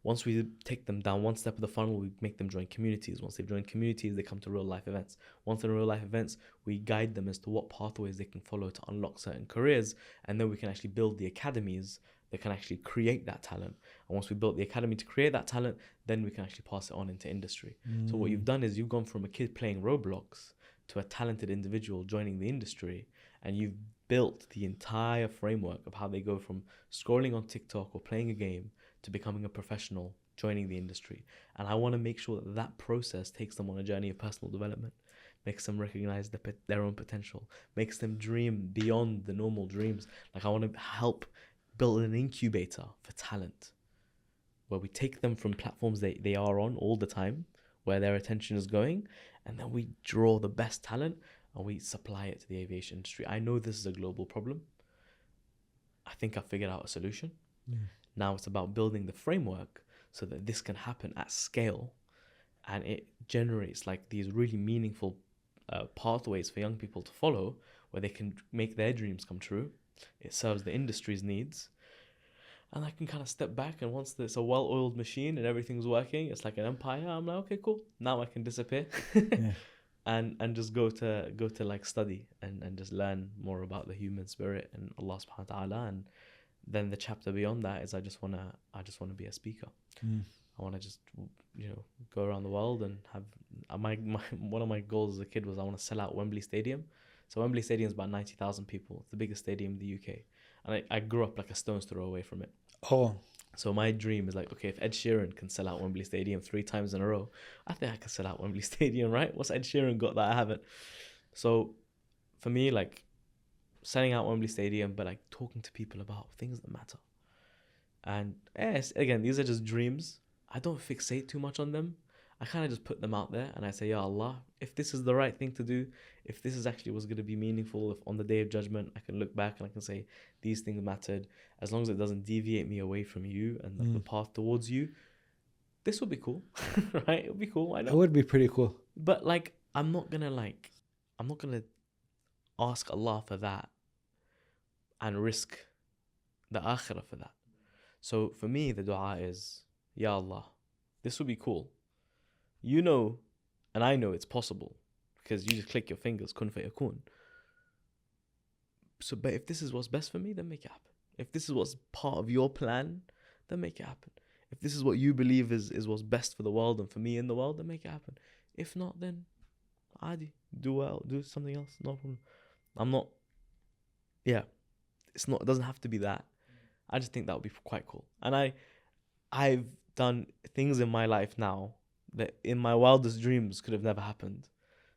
Once we take them down one step of the funnel, we make them join communities. Once they've joined communities, they come to real life events. Once in real life events, we guide them as to what pathways they can follow to unlock certain careers. And then we can actually build the academies that can actually create that talent. And once we built the academy to create that talent, then we can actually pass it on into industry. So what you've done is you've gone from a kid playing Roblox to a talented individual joining the industry, and you've built the entire framework of how they go from scrolling on TikTok or playing a game to becoming a professional joining the industry. And I want to make sure that that process takes them on a journey of personal development, makes them recognize their own potential, makes them dream beyond the normal dreams. Like, I want to help build an incubator for talent where we take them from platforms they are on all the time, where their attention is going, and then we draw the best talent and we supply it to the aviation industry. I know this is a global problem. I think I've figured out a solution. Now it's about building the framework so that this can happen at scale, and it generates like these really meaningful pathways for young people to follow, where they can make their dreams come true. It serves the industry's needs, and I can kind of step back, and once it's a well-oiled machine and everything's working, it's like an empire. I'm like, okay, cool. Now I can disappear and just go to like study and just learn more about the human spirit and Allah subhanahu wa ta'ala. And then the chapter beyond that is I just wanna be a speaker. I want to just, go around the world and have my one of my goals as a kid was I want to sell out Wembley Stadium. So Wembley Stadium is about 90,000 people. It's the biggest stadium in the UK. And I grew up like a stone's throw away from it. Oh. So my dream is like, okay, if Ed Sheeran can sell out Wembley Stadium 3 times in a row, I think I can sell out Wembley Stadium, right? What's Ed Sheeran got that I haven't? So for me, like, selling out Wembley Stadium, but like talking to people about things that matter. And yes, again, these are just dreams. I don't fixate too much on them. I kind of just put them out there and I say, Ya Allah, if this is the right thing to do, if this is actually what's going to be meaningful, if on the day of judgment I can look back and I can say these things mattered, as long as it doesn't deviate me away from you and the path towards you, this will be cool, right? It would be cool. Why not? It would be pretty cool. But like, I'm not gonna ask Allah for that and risk the akhirah for that. So for me, the dua is, Ya Allah, this will be cool. You know, and I know it's possible because you just click your fingers, kun fayakun. But if this is what's best for me, then make it happen. If this is what's part of your plan, then make it happen. If this is what you believe is what's best for the world and for me in the world, then make it happen. If not, then adi, do well, do something else, no problem. I'm not, yeah, it doesn't have to be that. I just think that would be quite cool. And I've done things in my life now that in my wildest dreams could have never happened.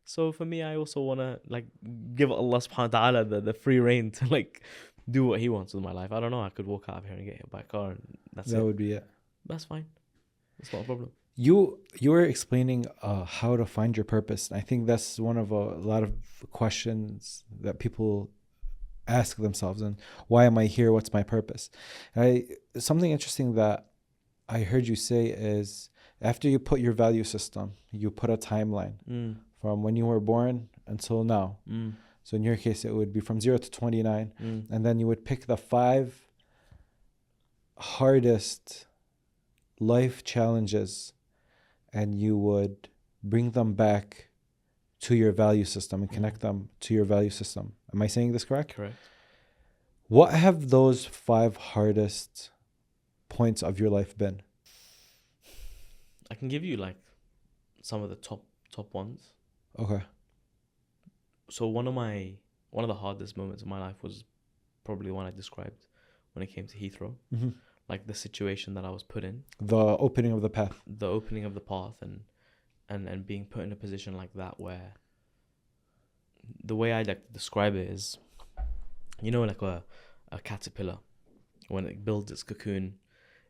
So for me, I also want to like give Allah subhanahu wa ta'ala the free reign to like do what he wants with my life. I don't know, I could walk out of here and get hit by a car and that's That it. would be it. That's fine. It's not a problem. You were explaining how to find your purpose. I think that's one of a lot of questions that people ask themselves, and why am I here? What's my purpose? Something interesting that I heard you say is after you put your value system, you put a timeline from when you were born until now. So in your case, it would be from 0 to 29. And then you would pick the 5 hardest life challenges and you would bring them back to your value system and connect them to your value system. Am I saying this correct? Correct. What have those 5 hardest points of your life been? I can give you like some of the top ones. Okay. So one of the hardest moments of my life was probably the one I described when it came to Heathrow. Like the situation that I was put in. The opening of the path. The opening of the path and being put in a position like that where the way I like to describe it is, you know, like a caterpillar, when it builds its cocoon,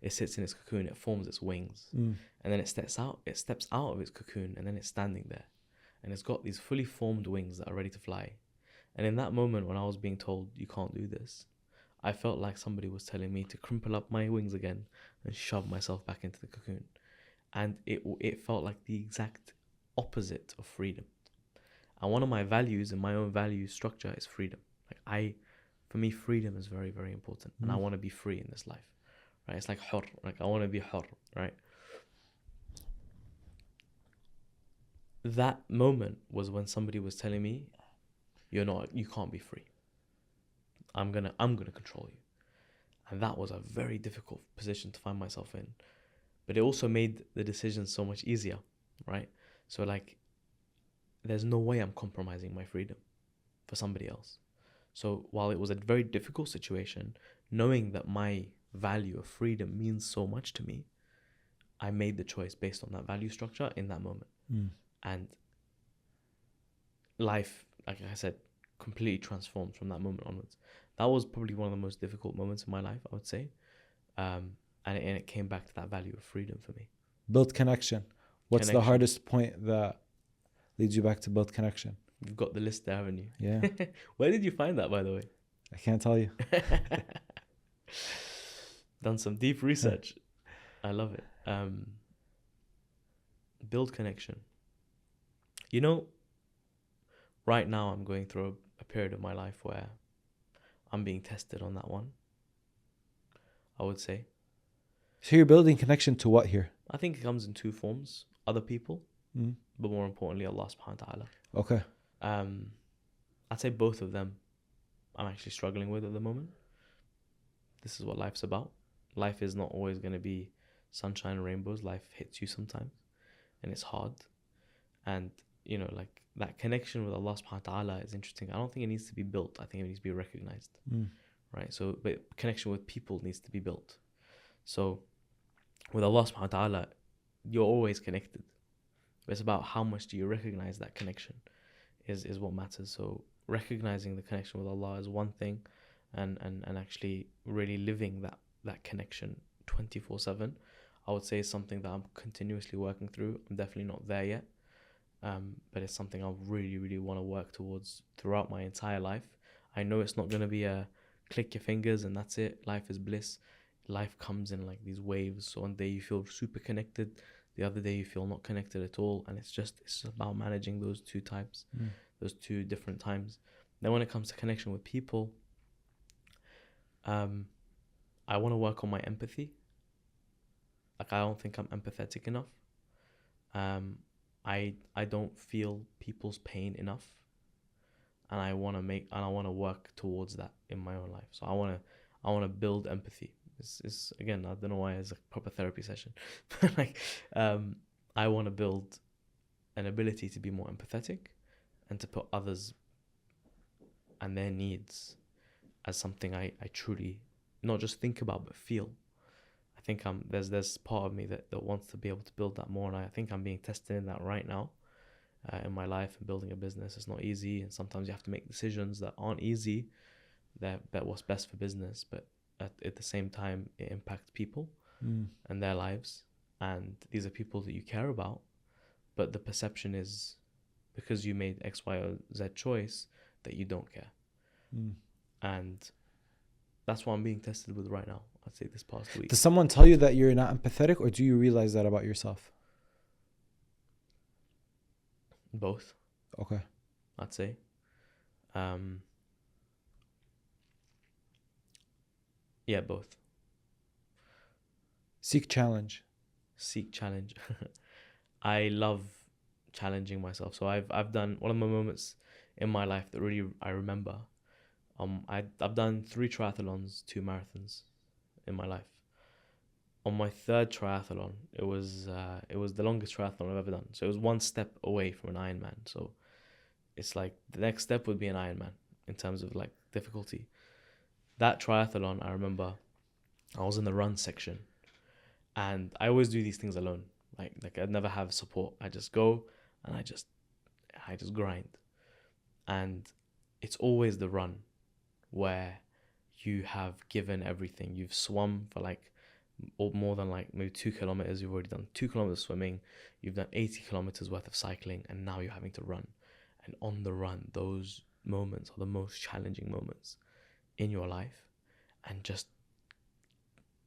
it sits in its cocoon, it forms its wings, and then it steps out of its cocoon, and then it's standing there, and it's got these fully formed wings that are ready to fly. And in that moment when I was being told you can't do this, I felt like somebody was telling me to crumple up my wings again and shove myself back into the cocoon. And it felt like the exact opposite of freedom. And one of my values in my own value structure is freedom. For me, freedom is very, very important. And I want to be free in this life, right? It's like hur, like I want to be hur, right? That moment was when somebody was telling me, you can't be free. I'm gonna control you. And that was a very difficult position to find myself in. But it also made the decision so much easier, right? So like, there's no way I'm compromising my freedom for somebody else. So while it was a very difficult situation, knowing that my value of freedom means so much to me, I made the choice based on that value structure in that moment. And life, like I said, completely transformed from that moment onwards. That was probably one of the most difficult moments in my life, I would say. And it came back to that value of freedom for me. Build connection. What's the hardest point that leads you back to build connection? You've got the list there, haven't you? Yeah. Where did you find that, by the way? I can't tell you. Done some deep research. I love it. Build connection. You know, right now I'm going through a period of my life where I'm being tested on that one, I would say. So you're building connection to what here? I think it comes in 2 forms. Other people, but more importantly, Allah subhanahu wa ta'ala. Okay. I'd say both of them I'm actually struggling with at the moment. This is what life's about. Life is not always going to be sunshine and rainbows. Life hits you sometimes and it's hard. And, you know, like that connection with Allah subhanahu wa ta'ala is interesting. I don't think it needs to be built. I think it needs to be recognized. Right? So, but connection with people needs to be built. So with Allah subhanahu wa ta'ala, you're always connected. But it's about how much do you recognize that connection is what matters. So recognizing the connection with Allah is one thing, and actually really living that connection 24/7, I would say is something that I'm continuously working through. I'm definitely not there yet, but it's something I really, really want to work towards throughout my entire life. I know it's not going to be a click your fingers and that's it. Life is bliss. Life comes in like these waves. So one day you feel super connected, the other day you feel not connected at all, and it's about managing those 2 types, those 2 different times. Then when it comes to connection with people, I want to work on my empathy. Like, I don't think I'm empathetic enough. I don't feel people's pain enough. and I want to work towards that in my own life. So I want to build empathy. It's again, I don't know why it's a proper therapy session, but like, I want to build an ability to be more empathetic and to put others and their needs as something I truly not just think about but feel. I think there's part of me that wants to be able to build that more, and I think I'm being tested in that right now in my life. And building a business is not easy, and sometimes you have to make decisions that aren't easy, that what's best for business, but at the same time it impacts people and their lives, and these are people that you care about, but the perception is because you made X, Y, or Z choice that you don't care. And that's what I'm being tested with right now, I'd say, this past week. Does someone tell you that you're not empathetic, or do you realize that about yourself? Both, Okay. I'd say. Yeah, both. Seek challenge. Seek challenge. I love challenging myself. So I've done one of my moments in my life that really I remember. I've done 3 triathlons, 2 marathons in my life. On my 3rd triathlon, it was the longest triathlon I've ever done. So it was 1 step away from an Ironman. So it's like the next step would be an Ironman in terms of like difficulty. That triathlon, I remember, I was in the run section, and I always do these things alone. Like I'd never have support. I just go and I just grind, and it's always the run where you have given everything. You've swum for like or more than like maybe 2 kilometers. You've already done 2 kilometers swimming. You've done 80 kilometers worth of cycling, and now you're having to run. And on the run, those moments are the most challenging moments in your life, and just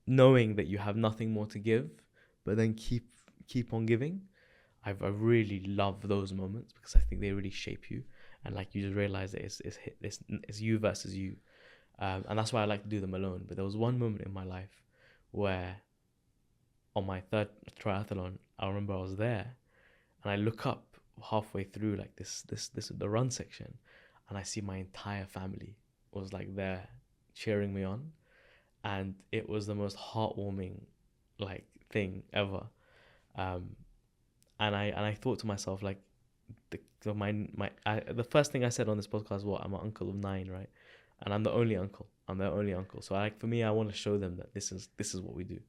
knowing that you have nothing more to give, but then keep on giving. I really love those moments because I think they really shape you, and like you just realize that it's you versus you, and that's why I like to do them alone. But there was one moment in my life where, on my 3rd triathlon, I remember I was there, and I look up halfway through like this the run section, and I see my entire family was like there cheering me on, and it was the most heartwarming like thing ever. And I thought to myself, like, the first thing I said on this podcast was, I'm an uncle of 9, right? And I'm the only uncle. So for me, I want to show them that this is what we do.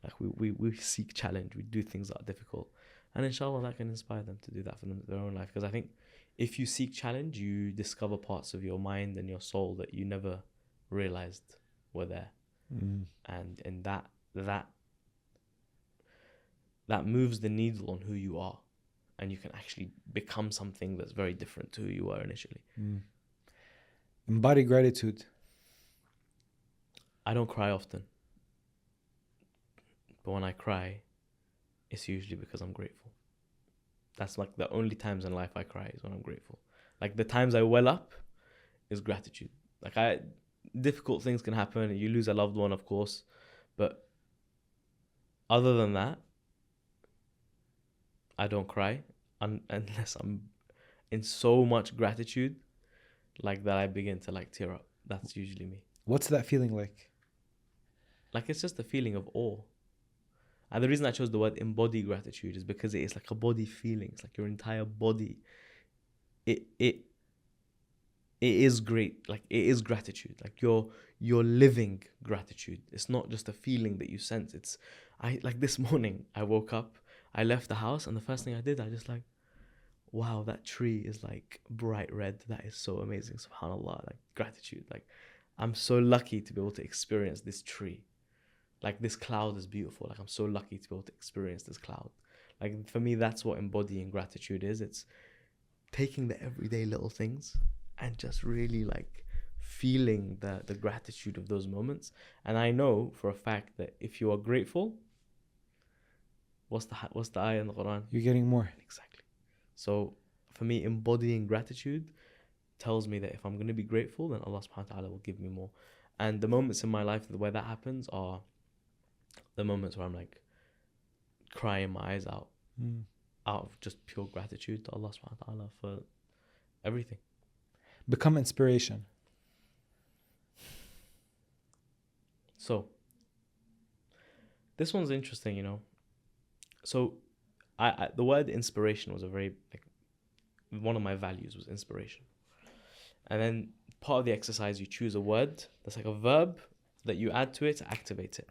Like we seek challenge. We do things that are difficult, and inshallah that can inspire them to do that for their own life. Because I think if you seek challenge, you discover parts of your mind and your soul that you never realized were there, and that moves the needle on who you are, and you can actually become something that's very different to who you were initially. Embody gratitude. I don't cry often, but when I cry, it's usually because I'm grateful. That's like the only times in life I cry is when I'm grateful. Like the times I well up is gratitude. Like difficult things can happen. You lose a loved one, of course, but other than that, I don't cry unless I'm in so much gratitude, like that I begin to like tear up. That's usually me. What's that feeling like? Like it's just a feeling of awe. And the reason I chose the word embody gratitude is because it is like a body feeling. It's like your entire body. It is great. Like it is gratitude. Like you're living gratitude. It's not just a feeling that you sense. Like this morning I woke up, I left the house, and the first thing I did, I just like, wow, that tree is like bright red. That is so amazing. SubhanAllah. Like gratitude. Like I'm so lucky to be able to experience this tree. Like this cloud is beautiful. Like I'm so lucky to be able to experience this cloud. Like for me, that's what embodying gratitude is. It's taking the everyday little things and just really like feeling the gratitude of those moments. And I know for a fact that if you are grateful, what's the ayah in the Quran? You're getting more. Exactly. So for me, embodying gratitude tells me that if I'm going to be grateful, then Allah subhanahu wa ta'ala will give me more. And the moments in my life where that happens are the moments where I'm like crying my eyes out of just pure gratitude to Allah subhanahu wa ta'ala for everything. Become inspiration. So, this one's interesting, you know. So, I the word inspiration was a very, like, one of my values was inspiration. And then part of the exercise, you choose a word that's like a verb that you add to it to activate it.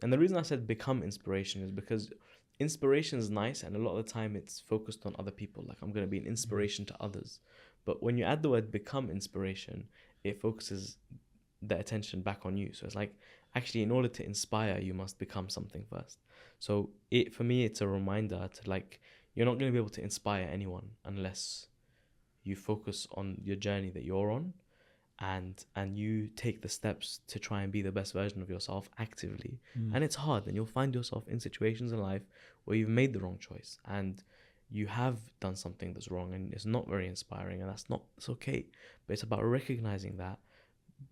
And the reason I said become inspiration is because inspiration is nice, and a lot of the time it's focused on other people. Like, I'm going to be an inspiration to others. But when you add the word become inspiration, it focuses the attention back on you. So it's like, actually, in order to inspire, you must become something first. So for me, it's a reminder to, like, you're not going to be able to inspire anyone unless you focus on your journey that you're on, and you take the steps to try and be the best version of yourself actively. And it's hard, and you'll find yourself in situations in life where you've made the wrong choice and you have done something that's wrong and it's not very inspiring, and it's okay. But it's about recognizing that,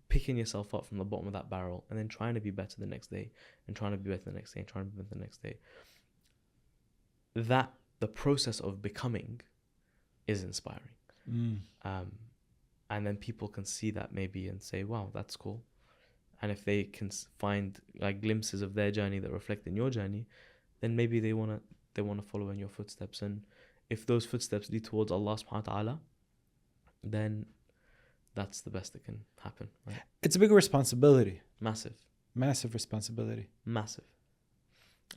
picking yourself up from the bottom of that barrel, and then trying to be better the next day, and trying to be better the next day, and trying to be better the next day. That the process of becoming is inspiring. And then people can see that maybe and say, wow, that's cool. And if they can find like glimpses of their journey that reflect in your journey, then maybe they want to follow in your footsteps. And if those footsteps lead towards Allah subhanahu wa ta'ala, then that's the best that can happen, right? It's a big responsibility. Massive Responsibility. Massive.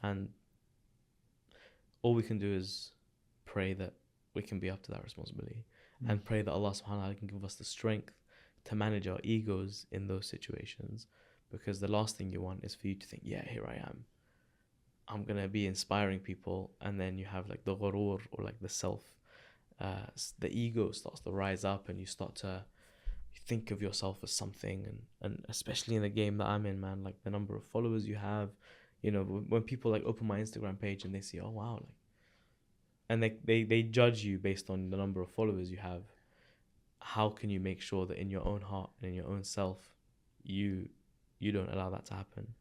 And all we can do is pray that we can be up to that responsibility, and pray that Allah subhanahu wa ta'ala can give us the strength to manage our egos in those situations, because the last thing you want is for you to think, yeah, here I am, I'm going to be inspiring people, and then you have like the ghurur, or like the self, the ego starts to rise up, and you start to think of yourself as something. And especially in the game that I'm in, man, like the number of followers you have, you know, when people like open my Instagram page and they see, oh wow, like, and they judge you based on the number of followers you have. How can you make sure that in your own heart and in your own self, you don't allow that to happen?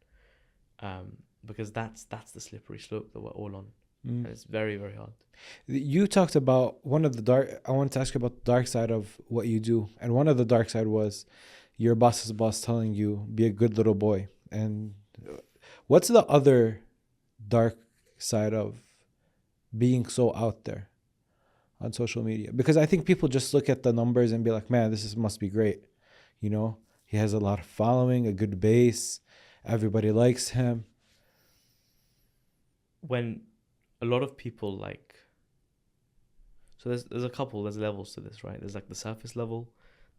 Because that's the slippery slope that we're all on. And it's very, very hard. You talked about I wanted to ask you about the dark side of what you do. And one of the dark side was your boss's boss telling you, be a good little boy. And what's the other dark side of being so out there on social media? Because I think people just look at the numbers and be like, man, must be great. You know, he has a lot of following, a good base, everybody likes him. When a lot of people like, so there's there's levels to this, right? There's like the surface level,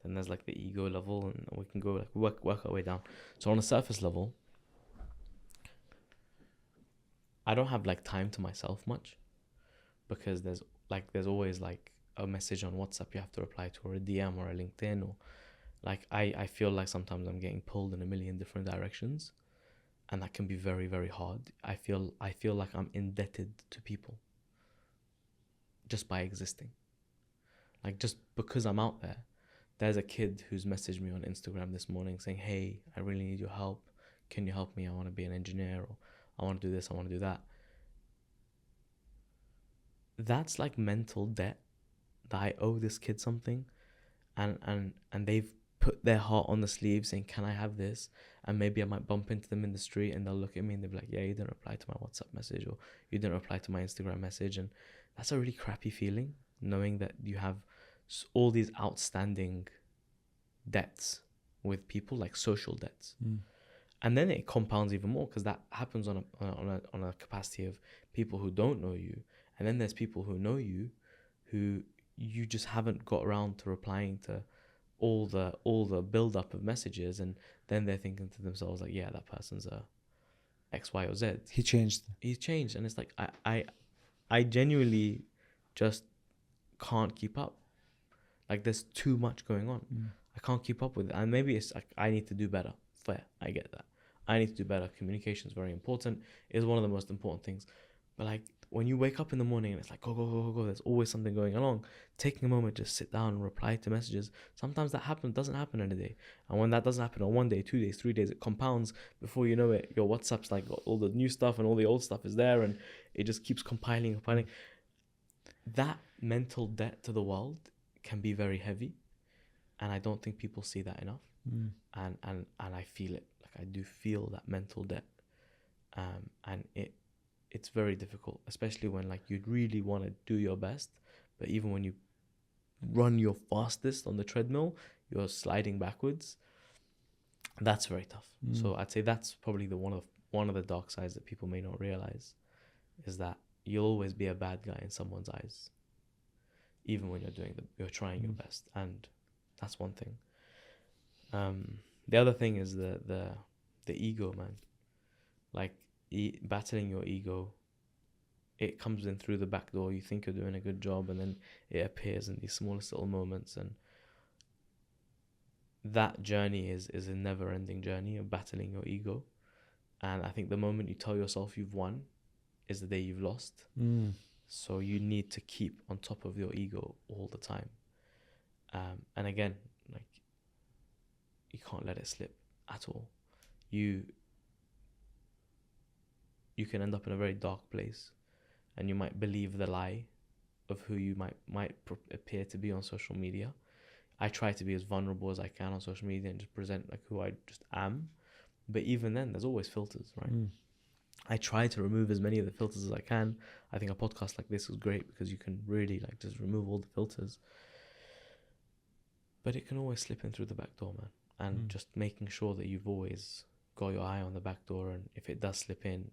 then there's like the ego level, and we can go like work our way down. So on the surface level, I don't have like time to myself much, because there's always like a message on WhatsApp you have to reply to, or a DM, or a LinkedIn, or like I feel like sometimes I'm getting pulled in a million different directions, and that can be very, very hard. I feel like I'm indebted to people just by existing. Like, just because I'm out there. There's a kid who's messaged me on Instagram this morning saying, hey, I really need your help. Can you help me? I want to be an engineer, or I want to do this, I want to do that. That's like mental debt that I owe this kid something, and they've put their heart on the sleeve saying, can I have this? And maybe I might bump into them in the street, and they'll look at me and they'll be like, yeah, you didn't reply to my WhatsApp message, or you didn't reply to my Instagram message. And that's a really crappy feeling, knowing that you have all these outstanding debts with people, like social debts. And then it compounds even more, because that happens on a capacity of people who don't know you. And then there's people who know you, who you just haven't got around to replying to all the build up of messages, and then they're thinking to themselves like, yeah, that person's a X, Y, or Z. He's changed. And it's like, I genuinely just can't keep up. Like, there's too much going on. I can't keep up with it. And maybe it's like, I need to do better. Fair, I get that. I need to do better. Communication is very important. It's one of the most important things. But like, when you wake up in the morning and it's like, go, there's always something going along. Taking a moment to sit down and reply to messages, sometimes that doesn't happen in a day. And when that doesn't happen on 1 day, 2 days, 3 days, it compounds. Before you know it, your WhatsApp's like got all the new stuff, and all the old stuff is there, and it just keeps compiling. That mental debt to the world can be very heavy. And I don't think people see that enough. And I feel it. Like I do feel that mental debt. And it's very difficult, especially when like you really want to do your best, but even when you run your fastest on the treadmill, you're sliding backwards. That's very tough. So I'd say that's probably one of the dark sides that people may not realize, is that you'll always be a bad guy in someone's eyes, even when you're trying your best. And that's one thing. The other thing is the ego, man. Like battling your ego, it comes in through the back door. You think you're doing a good job, and then it appears in these smallest little moments. And that journey is a never-ending journey of battling your ego. And I think the moment you tell yourself you've won is the day you've lost. So you need to keep on top of your ego all the time. And again, like, you can't let it slip at all. You can end up in a very dark place, and you might believe the lie of who you might appear to be on social media. I try to be as vulnerable as I can on social media and just present like who I just am. But even then, there's always filters, right? I try to remove as many of the filters as I can. I think a podcast like this is great because you can really like just remove all the filters. But it can always slip in through the back door, man. And just making sure that you've always got your eye on the back door, and if it does slip in,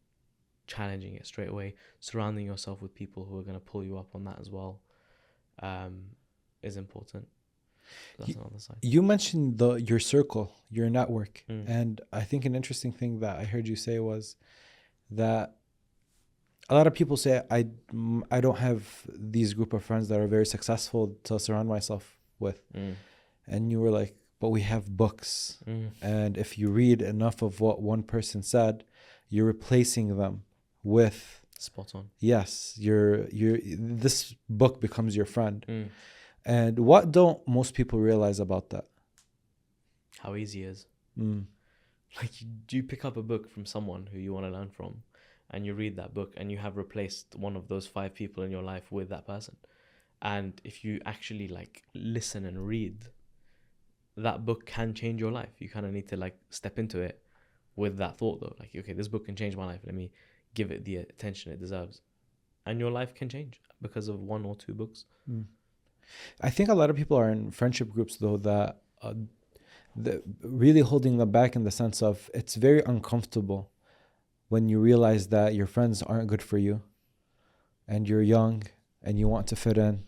challenging it straight away, surrounding yourself with people who are going to pull you up on that as well, is important. That's another side. You mentioned your circle, your network, and I think an interesting thing that I heard you say was that a lot of people say I don't have these group of friends that are very successful to surround myself with, and you were like, but we have books, and if you read enough of what one person said, you're replacing them with spot on. Yes, this book becomes your friend. And what don't most people realize about that? How easy it is. Like you pick up a book from someone who you want to learn from, and you read that book, and you have replaced one of those 5 people in your life with that person. And if you actually like listen and read, that book can change your life. You kind of need to like step into it with that thought though. Like, okay, this book can change my life. Let me give it the attention it deserves. And your life can change because of 1 or 2 books. I think a lot of people are in friendship groups though that really holding them back in the sense of it's very uncomfortable when you realize that your friends aren't good for you, and you're young and you want to fit in,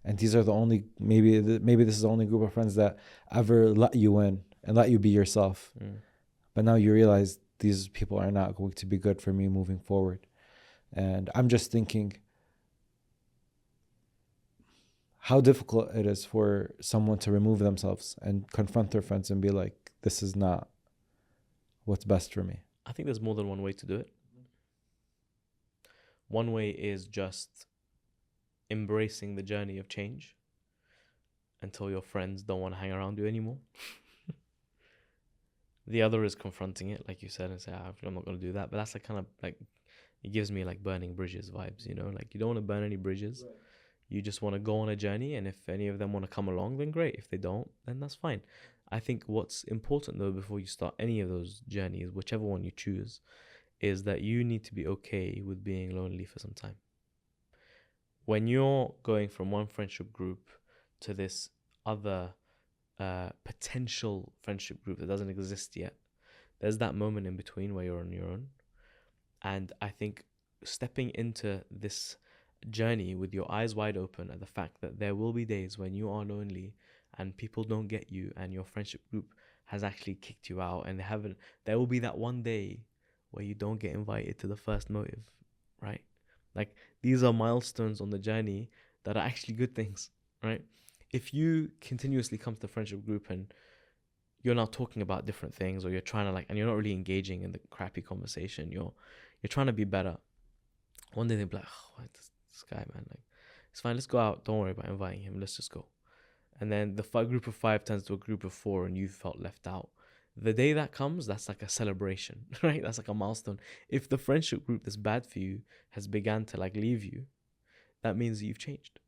and these are the only maybe this is the only group of friends that ever let you in and let you be yourself. But now you realize these people are not going to be good for me moving forward. And I'm just thinking how difficult it is for someone to remove themselves and confront their friends and be like, this is not what's best for me. I think there's more than one way to do it. One way is just embracing the journey of change until your friends don't want to hang around you anymore. The other is confronting it, like you said, and say, I'm not going to do that. But that's like kind of like, it gives me like burning bridges vibes, you know? Like you don't want to burn any bridges. Right. You just want to go on a journey, and if any of them want to come along, then great. If they don't, then that's fine. I think what's important though, before you start any of those journeys, whichever one you choose, is that you need to be okay with being lonely for some time. When you're going from one friendship group to this other potential friendship group that doesn't exist yet, there's that moment in between where you're on your own. And I think stepping into this journey with your eyes wide open at the fact that there will be days when you are lonely and people don't get you, and your friendship group has actually kicked you out, and there will be that one day where you don't get invited to the first motive, right? Like, these are milestones on the journey that are actually good things, right? If you continuously come to the friendship group and you're not talking about different things, or you're trying to and you're not really engaging in the crappy conversation, you're trying to be better, one day they'll be like, oh, this guy, man, like, it's fine, let's go out, don't worry about inviting him, let's just go. And then the group of 5 turns to a group of 4, and you felt left out. The day that comes, that's like a celebration, right? That's like a milestone. If the friendship group that's bad for you has begun to leave you, that means that you've changed.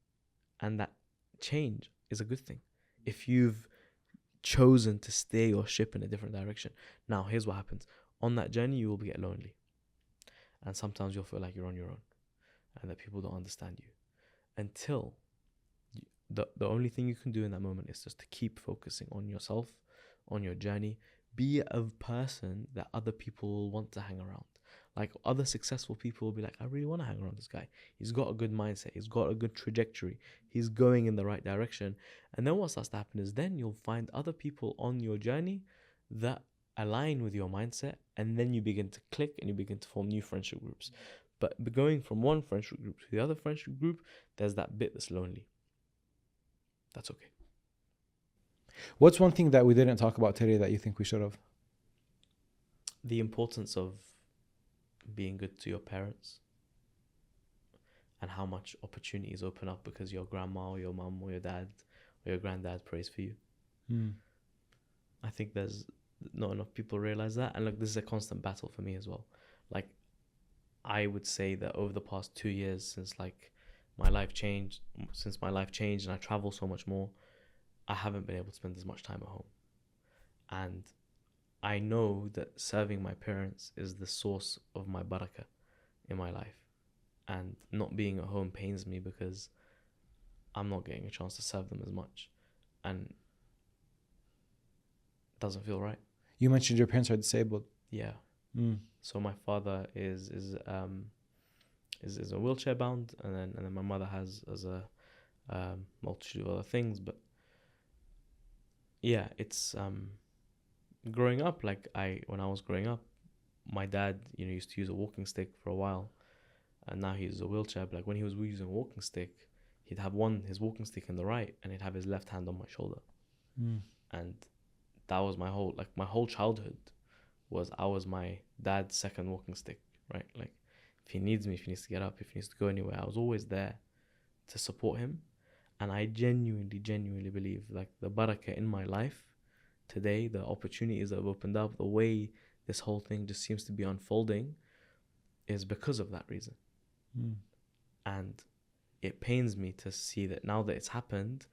And that change is a good thing. If you've chosen to steer your ship in a different direction. Now, here's what happens. On that journey, you will get lonely. And sometimes you'll feel like you're on your own and that people don't understand you. Until the only thing you can do in that moment is just to keep focusing on yourself, on your journey. Be a person that other people will want to hang around. Like other successful people will be like, I really want to hang around this guy. He's got a good mindset. He's got a good trajectory. He's going in the right direction. And then what starts to happen is then you'll find other people on your journey that align with your mindset. And then you begin to click and you begin to form new friendship groups. But going from one friendship group to the other friendship group, there's that bit that's lonely. That's okay. What's one thing that we didn't talk about today that you think we should have? The importance of being good to your parents and how much opportunities open up because your grandma or your mum or your dad or your granddad prays for you. I think there's not enough people realize that. And look, this is a constant battle for me as well. Like, I would say that over the past 2 years since my life changed and I travel so much more, I haven't been able to spend as much time at home. And I know that serving my parents is the source of my barakah in my life. And not being at home pains me because I'm not getting a chance to serve them as much. And it doesn't feel right. You mentioned your parents are disabled. Yeah. So my father is a wheelchair bound, and then my mother has a multitude of other things. But yeah, it's growing up. When I was growing up, my dad used to use a walking stick for a while, and now he uses a wheelchair. But when he was using a walking stick, he'd have his walking stick in the right, and he'd have his left hand on my shoulder, and that was my whole childhood. I was my dad's second walking stick, right? Like, if he needs me, if he needs to get up, if he needs to go anywhere, I was always there to support him. And I genuinely believe the barakah in my life today, the opportunities that have opened up, the way this whole thing just seems to be unfolding is because of that reason. And it pains me to see that now that it's happened,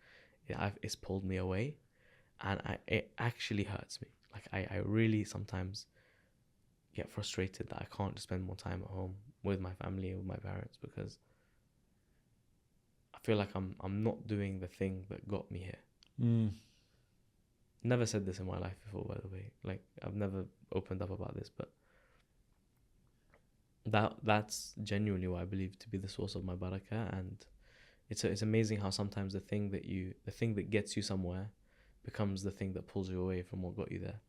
it's pulled me away, and it actually hurts me. I really sometimes get frustrated that I can't just spend more time at home with my family, with my parents, because I feel like I'm not doing the thing that got me here. Never said this in my life before, by the way. I've never opened up about this, but that's genuinely what I believe to be the source of my barakah. And it's amazing how sometimes the thing that gets you somewhere becomes the thing that pulls you away from what got you there.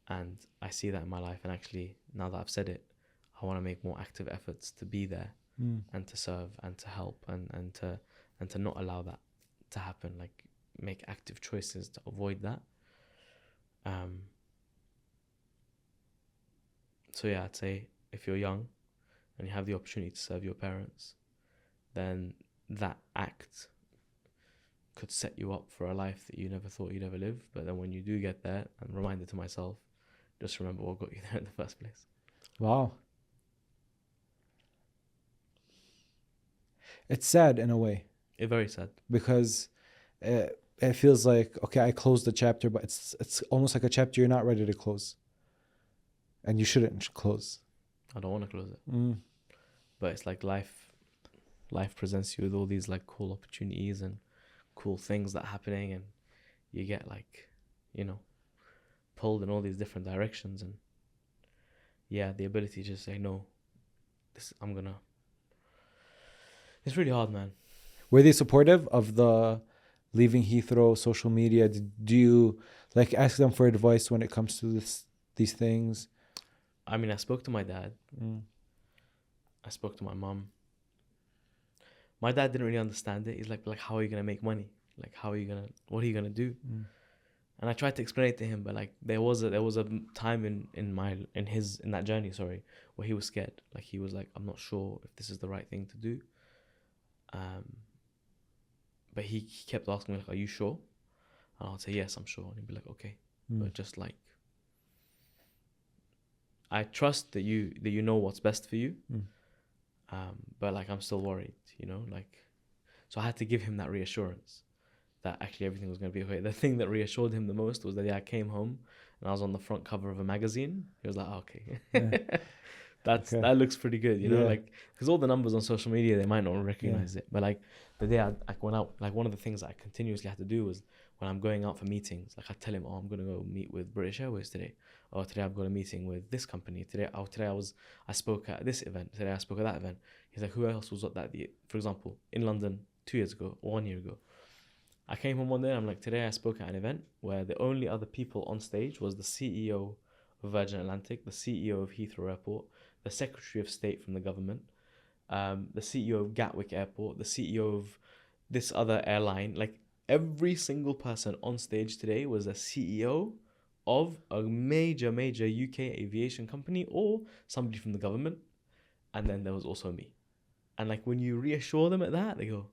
And I see that in my life, and actually now that I've said it, I want to make more active efforts to be there and to serve and to help and to not allow that to happen. Make active choices to avoid that. So yeah, I'd say if you're young and you have the opportunity to serve your parents, then that act could set you up for a life that you never thought you'd ever live. But then when you do get there, I'm reminded to myself, just remember what got you there in the first place. Wow. It's sad in a way. It's very sad. Because it feels like, okay, I closed the chapter, but it's almost like a chapter you're not ready to close. And you shouldn't close. I don't want to close it. But it's like life presents you with all these cool opportunities and cool things that are happening, and you get pulled in all these different directions. And yeah, the ability to just say no, it's really hard, man. Were they supportive of the leaving Heathrow, social media? Do you ask them for advice when it comes to these things? I mean, I spoke to my dad. I spoke to my mum. My dad didn't really understand it. He's like, how are you gonna make money? What are you gonna do? And I tried to explain it to him, but there was a time in that journey, where he was scared. He was like, I'm not sure if this is the right thing to do. But he kept asking me, are you sure? And I would say, yes, I'm sure. And he'd be like, okay. But just I trust that you know what's best for you. But I'm still worried, so I had to give him that reassurance that actually everything was going to be okay. The thing that reassured him the most was that I came home and I was on the front cover of a magazine. He was like, oh, okay. Yeah. That looks pretty good, you know, Yeah. like, because all the numbers on social media, they might not recognize it, but like the day I went out, like one of the things that I continuously had to do was when I'm going out for meetings, like I tell him, oh, I'm gonna go meet with British Airways today. Oh, today I've got a today with this company. Today I spoke at this event. Today I spoke at that event. He's like, who else was at that? For example, in London 2 years ago or 1 year ago, I came home one day and I'm like, today I spoke at an event where the only other people on stage was the CEO of Virgin Atlantic, the CEO of Heathrow Airport, the Secretary of State from the government, the CEO of Gatwick Airport, the CEO of this other airline. Like every single person on stage today was a CEO of a major UK aviation company or somebody from the government. And then there was also me. And like when you reassure them at that, they go,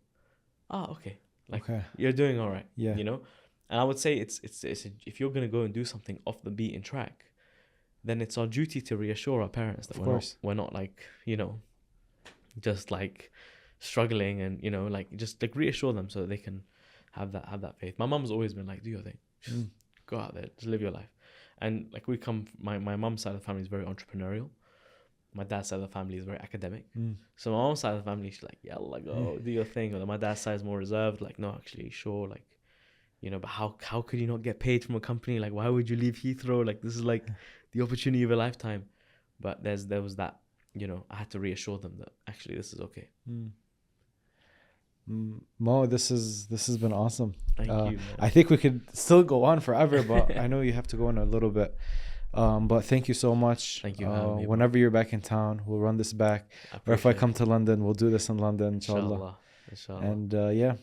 okay. Like you're doing all right, Yeah. you know? And I would say it's if you're going to go and do something off the beaten track, then it's our duty to reassure our parents that we're not like, you know, just like struggling, and, you know, like just like reassure them so that they can have that faith. My mum's always been like, do your thing, just go out there, just live your life. And like my mum's side of the family is very entrepreneurial. My dad's side of the family is very academic. So my mom's side of the family, she's like, yalla, go do your thing. Or my dad's side is more reserved, like, no, actually, sure, like, you know, but how could you not get paid from a company? Like, why would you leave Heathrow? Like, this is like the opportunity of a lifetime. But there was that, you know, I had to reassure them that actually this is okay. Mo, this has been awesome. Thank you, man. I think we could still go on forever, but I know you have to go in a little bit. But thank you so much. Thank you for having me, whenever you're back in town, we'll run this back. Or if I come to London, we'll do this in London, inshallah. And yeah,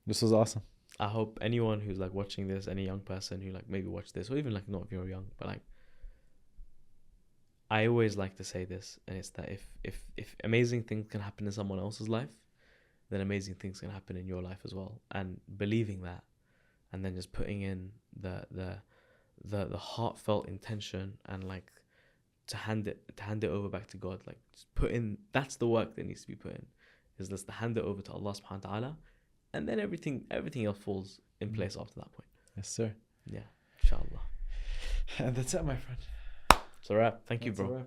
this was awesome. I hope anyone who's like watching this, any young person who like maybe watched this, or even like not if you're young, but like, I always like to say this, and it's that if amazing things can happen in someone else's life, then amazing things can happen in your life as well. And believing that, and then just putting in the heartfelt intention, and like to hand it over back to God, like just put in, that's the work that needs to be put in, is just to hand it over to Allah subhanahu wa ta'ala, and then everything else falls in place after that point. Yes, sir. Yeah, inshallah. And that's it, my friend. It's a wrap. Thank you, bro.